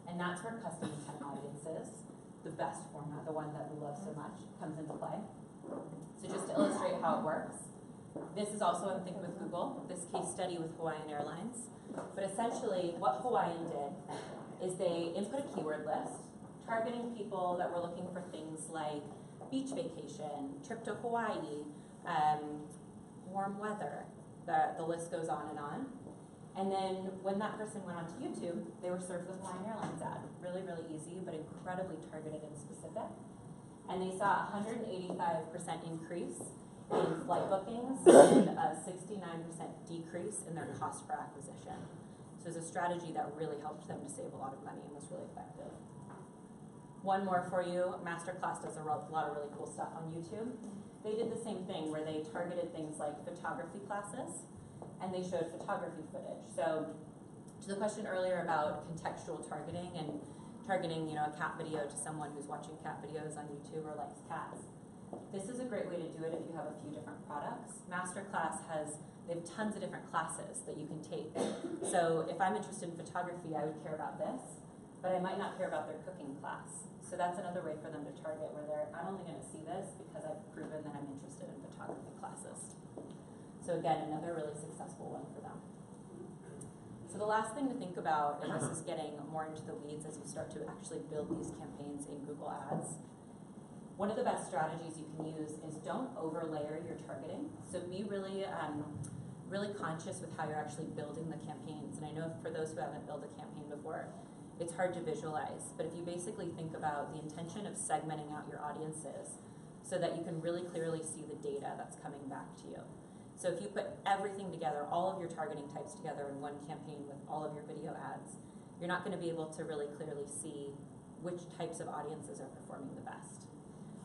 S1: And that's where custom intent audiences, the best format, the one that we love so much, comes into play. So just to illustrate how it works, this is also in Think with Google, this case study with Hawaiian Airlines. But essentially, what Hawaiian did is they input a keyword list, targeting people that were looking for things like beach vacation, trip to Hawaii, warm weather, the list goes on. And then when that person went onto YouTube, they were served the Hawaiian Airlines ad. Really, really easy, but incredibly targeted and specific. And they saw a 185% increase in flight bookings and a 69% decrease in their cost per acquisition. So it's a strategy that really helped them to save a lot of money and was really effective. One more for you, Masterclass does a lot of really cool stuff on YouTube. They did the same thing where they targeted things like photography classes, and they showed photography footage. So to the question earlier about contextual targeting and targeting, a cat video to someone who's watching cat videos on YouTube or likes cats, this is a great way to do it if you have a few different products. Masterclass they have tons of different classes that you can take. So if I'm interested in photography, I would care about this, but I might not care about their cooking class. So that's another way for them to target where I'm only going to see this because I've proven that I'm interested in photography classes. So again, another really successful one for them. So the last thing to think about, and this is getting more into the weeds as you start to actually build these campaigns in Google Ads, one of the best strategies you can use is don't overlayer your targeting. So be really, really conscious with how you're actually building the campaigns. And I know for those who haven't built a campaign before, it's hard to visualize, but if you basically think about the intention of segmenting out your audiences so that you can really clearly see the data that's coming back to you. So if you put everything together, all of your targeting types together in one campaign with all of your video ads, you're not going to be able to really clearly see which types of audiences are performing the best.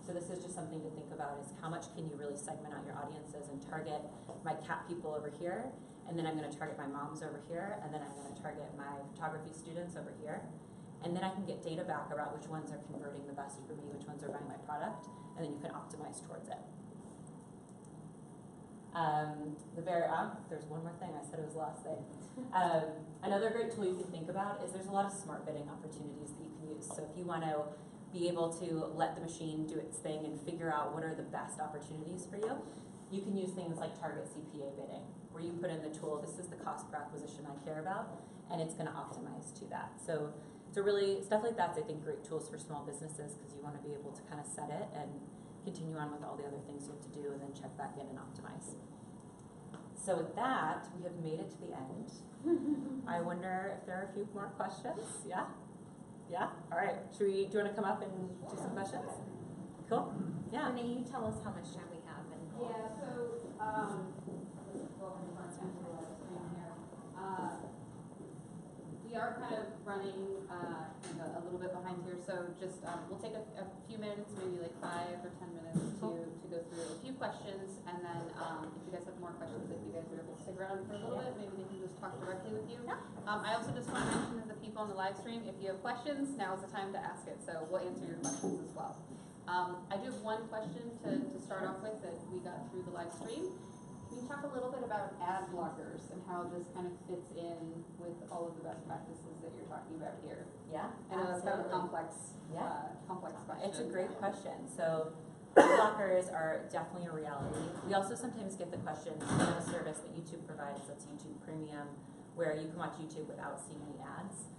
S1: So this is just something to think about, is how much can you really segment out your audiences and target my cat people over here, and then I'm going to target my moms over here, and then I'm going to target my photography students over here. And then I can get data back about which ones are converting the best for me, which ones are buying my product, and then you can optimize towards it. There's one more thing, I said it was the last thing. Another great tool you can think about is there's a lot of smart bidding opportunities that you can use. So if you want to be able to let the machine do its thing and figure out what are the best opportunities for you, you can use things like target CPA bidding, where you put in the tool, this is the cost per acquisition I care about, and it's going to optimize to that. So stuff like that's, I think, great tools for small businesses, because you want to be able to kind of set it and continue on with all the other things you have to do and then check back in and optimize. So with that, we have made it to the end. I wonder if there are a few more questions. Yeah? Yeah? All right. Do you want to come up and do some questions? Cool. Yeah.
S2: Renee, you tell us how much time we have.
S6: Yeah, so, let's go ahead and front end to the screen here. We are kind of running a little bit behind here, so just we'll take a few minutes, maybe like 5 or 10 minutes to go through a few questions, and then if you guys have more questions, if you guys are able to stick around for a little bit, maybe they can just talk directly with you. I also just want to mention to the people on the live stream, if you have questions, now is the time to ask it, so we'll answer your questions as well. I do have one question to start off with that we got through the live stream. Can you talk a little bit about ad blockers and how this kind of fits in with all of the best practices that you're talking about here?
S1: Yeah,
S6: I know that's kind of a complex question.
S1: It's a great question. So ad blockers are definitely a reality. We also sometimes get the question, we have a service that YouTube provides, that's YouTube Premium, where you can watch YouTube without seeing any ads,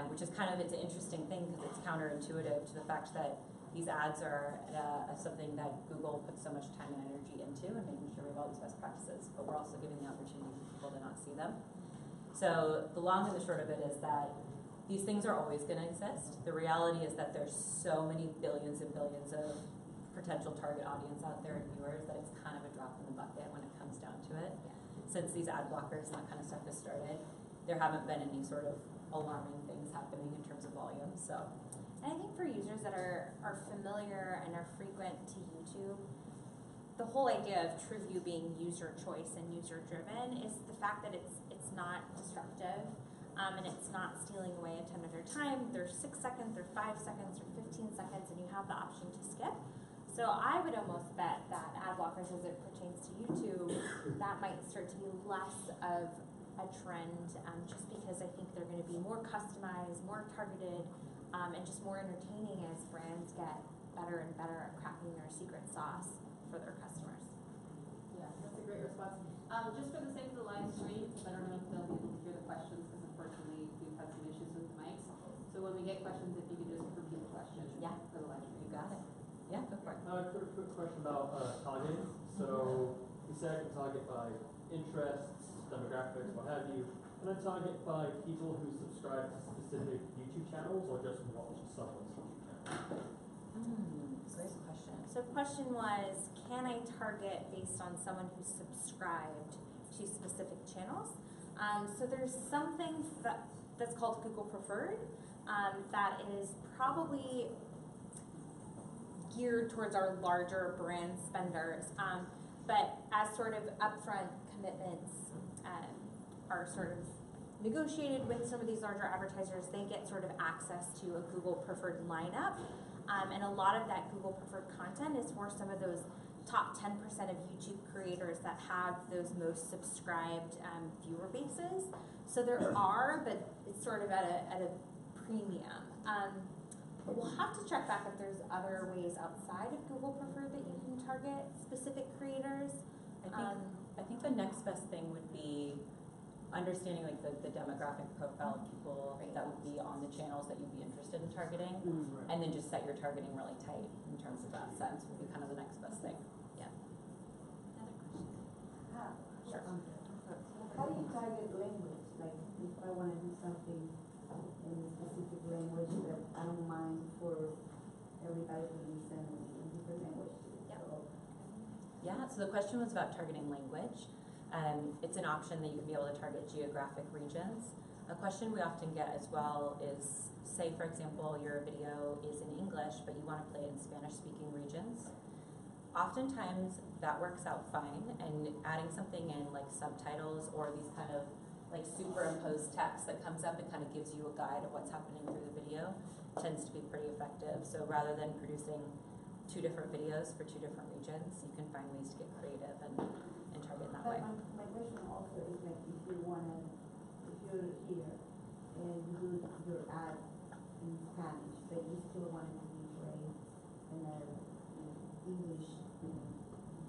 S1: which is it's an interesting thing because it's counterintuitive to the fact that these ads are something that Google puts so much time and energy into, and making sure we have all these best practices, but we're also giving the opportunity for people to not see them. So the long and the short of it is that these things are always going to exist. The reality is that there's so many billions and billions of potential target audience out there and viewers that it's kind of a drop in the bucket when it comes down to it. Since these ad blockers and that kind of stuff has started, there haven't been any sort of alarming things happening in terms of volume. So.
S2: And I think for users that are familiar and are frequent to YouTube, the whole idea of TrueView being user choice and user driven is the fact that it's not disruptive. and it's not stealing away a ton of your time. They're 6 seconds, they're 5 seconds, or 15 seconds, and you have the option to skip. So I would almost bet that ad blockers, as it pertains to YouTube, that might start to be less of a trend, just because I think they're going to be more customized, more targeted, and just more entertaining as brands get better and better at cracking their secret sauce for their customers.
S6: Yeah, that's a great response. Just for the sake of the live stream, because I don't know if they'll be able to hear the questions, because unfortunately we've had some issues with the mics. So when we get questions, if you could just repeat the question.
S1: Yeah.
S6: For the live stream.
S1: You got it. Yeah, go for it.
S4: Quick question about targeting. So you said I can target by interests, demographics, what have you. Can I target by people who subscribe to specific YouTube channels or just watch someone's YouTube channel?
S1: Great question.
S2: So the question was, can I target based on someone who's subscribed to specific channels? So there's something that's called Google Preferred that is probably geared towards our larger brand spenders, but as sort of upfront commitments are sort of negotiated with some of these larger advertisers, they get sort of access to a Google Preferred lineup, and a lot of that Google Preferred content is for some of those top 10% of YouTube creators that have those most subscribed viewer bases. So there are, but it's sort of at a premium. We'll have to check back if there's other ways outside of Google Preferred that you can target specific creators.
S1: I think the next best thing would be understanding like the demographic profile of people that would be on the channels that you'd be interested in targeting, and then just set your targeting really tight in terms of that sense would be kind of the next best thing.
S2: Yeah. Another question?
S1: Sure.
S18: How do you target language? Like if I want to do something in a specific language that I don't mind for everybody to listen in different languages.
S1: Yeah, so the question was about targeting language. It's an option that you can be able to target geographic regions. A question we often get as well is, say for example, your video is in English, but you want to play it in Spanish-speaking regions. Oftentimes that works out fine, and adding something in like subtitles or these kind of like superimposed text that comes up and kind of gives you a guide of what's happening through the video tends to be pretty effective. So rather than producing 2 different videos for 2 different regions, you can find ways to get creative and target in that way.
S18: My question also is like if you're here and you do your ad in Spanish, but you still want it to be played in a English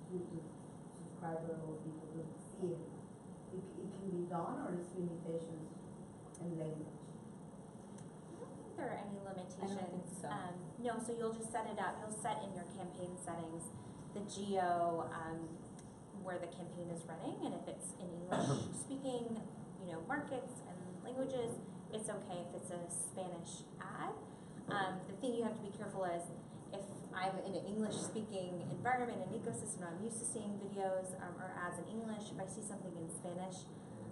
S18: YouTube subscriber or people to see it. It can be done, or it's limitations in language?
S2: I don't think there are any limitations.
S1: I don't think so.
S2: No, so you'll just set it up. You'll set in your campaign settings the geo where the campaign is running, and if it's in English speaking, markets and languages, it's okay. If it's a Spanish ad, the thing you have to be careful is if I'm in an English-speaking environment and ecosystem, I'm used to seeing videos or ads in English. If I see something in Spanish,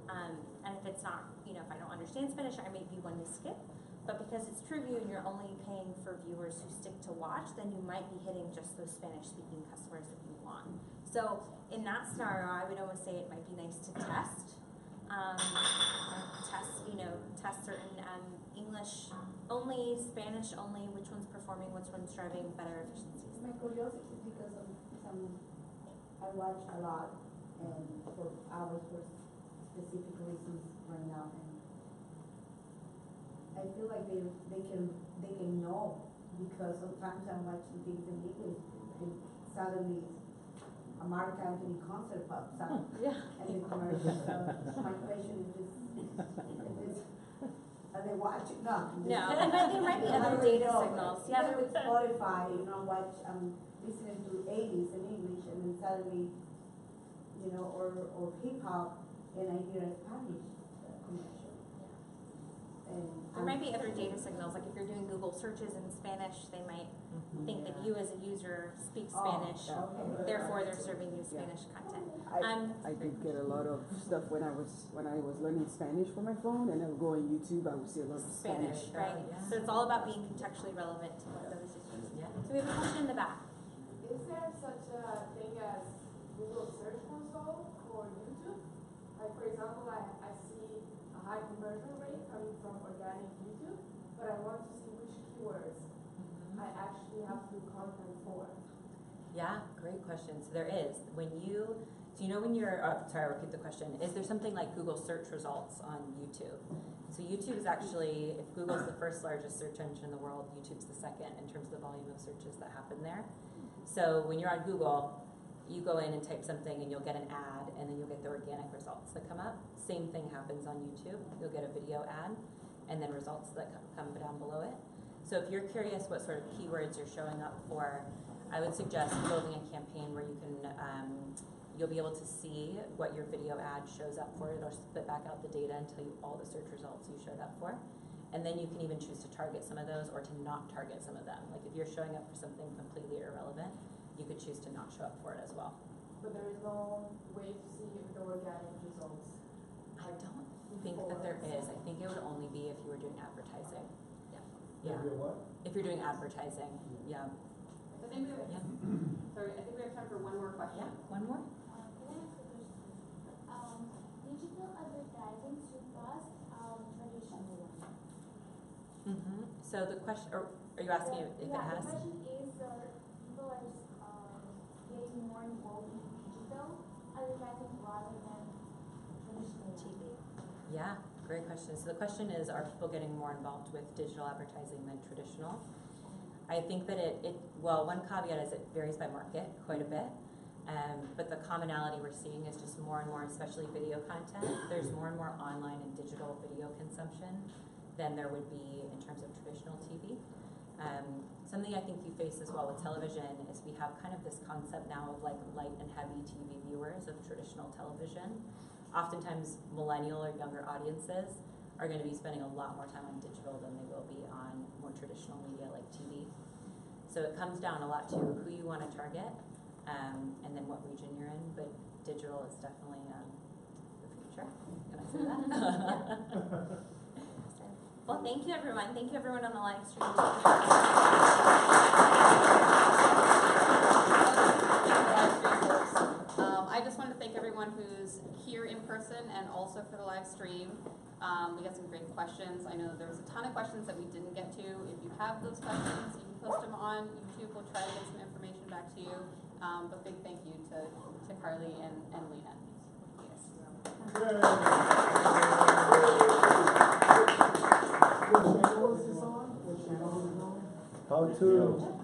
S2: and if it's not, if I don't understand Spanish, I may be one to skip. But because it's TrueView and you're only paying for viewers who stick to watch, then you might be hitting just those Spanish-speaking customers that you want. So in that scenario, I would almost say it might be nice to test certain English only, Spanish only, which one's performing, which one's driving better efficiencies.
S18: My curiosity is because of I watch a lot and for hours for specific reasons right now, and I feel like they can know, because sometimes I'm watching things in English and suddenly a Mark Anthony concert pops up and the commercial. So my question is are they watching? No.
S2: And there might be other data signals.
S18: Yeah, with Spotify, I'm listening to 80s in English and then suddenly, or hip hop, and I hear a Spanish commercial.
S2: There might be other data signals, like if you're doing Google searches in Spanish, they might think that you as a user speak Spanish, therefore they're serving you Spanish content.
S19: I did get a lot of stuff when I was learning Spanish for my phone, and I would go on YouTube, I would see a lot of Spanish.
S2: Right? So it's all about being contextually relevant to what those issues. So we have a question in the back.
S20: Is there such a thing as Google Search Console for YouTube? Like for example, I see a high conversion rate coming from organic YouTube, but I want to see which keywords I actually have to do content for.
S1: Yeah, great question. So there is, when you sorry, I'll repeat the question. Is there something like Google search results on YouTube? So YouTube is actually, if Google's the first largest search engine in the world, YouTube's the second in terms of the volume of searches that happen there. So when you're on Google, you go in and type something and you'll get an ad, and then you'll get the organic results that come up. Same thing happens on YouTube. You'll get a video ad and then results that come down below it. So if you're curious what sort of keywords you're showing up for, I would suggest building a campaign where you can, you'll be able to see what your video ad shows up for. It'll spit back out the data and tell you all the search results you showed up for. And then you can even choose to target some of those or to not target some of them. Like if you're showing up for something completely irrelevant, you could choose to not show up for it as well.
S20: But there is no way to see the organic results.
S1: I don't think that there is. I think it would only be if you were doing advertising. Yeah.
S3: Maybe a what?
S1: If you're doing advertising, yeah.
S6: I think we have, sorry, I think we have time for one more question.
S1: Yeah, one more?
S7: Can I ask a question? Digital advertising surpassed traditional ones.
S1: So the question, or are you asking if it has?
S7: The question is, people are getting more involved in digital advertising rather than traditional TV.
S1: Yeah, great question. So the question is, are people getting more involved with digital advertising than traditional? I think that well, one caveat is it varies by market quite a bit. But the commonality we're seeing is just more and more, especially video content. There's more and more online and digital video consumption than there would be in terms of traditional TV. Something I think you face as well with television is we have kind of this concept now of like light and heavy TV viewers of traditional television. Oftentimes millennial or younger audiences are going to be spending a lot more time on digital than they will be on more traditional media like TV. So it comes down a lot to who you want to target and then what region you're in, but digital is definitely the future. Can I say that?
S2: Well, thank you everyone. Thank you everyone on the live stream.
S6: I just want to thank everyone who's here in person and also for the live stream. We got some great questions. I know there was a ton of questions that we didn't get to. If you have those questions, you can post them on YouTube. We'll try to get some information back to you. But big thank you to Carly and Leena.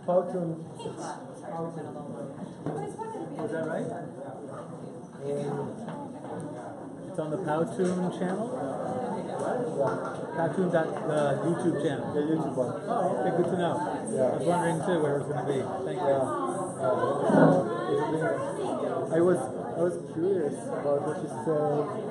S14: Powtoon. Is that right? It's on the Powtoon channel? Powtoon, the YouTube channel. The YouTube one. Oh, okay, good to know. Yeah. I was wondering too where it was going to be. Thank you. I was curious about what you said.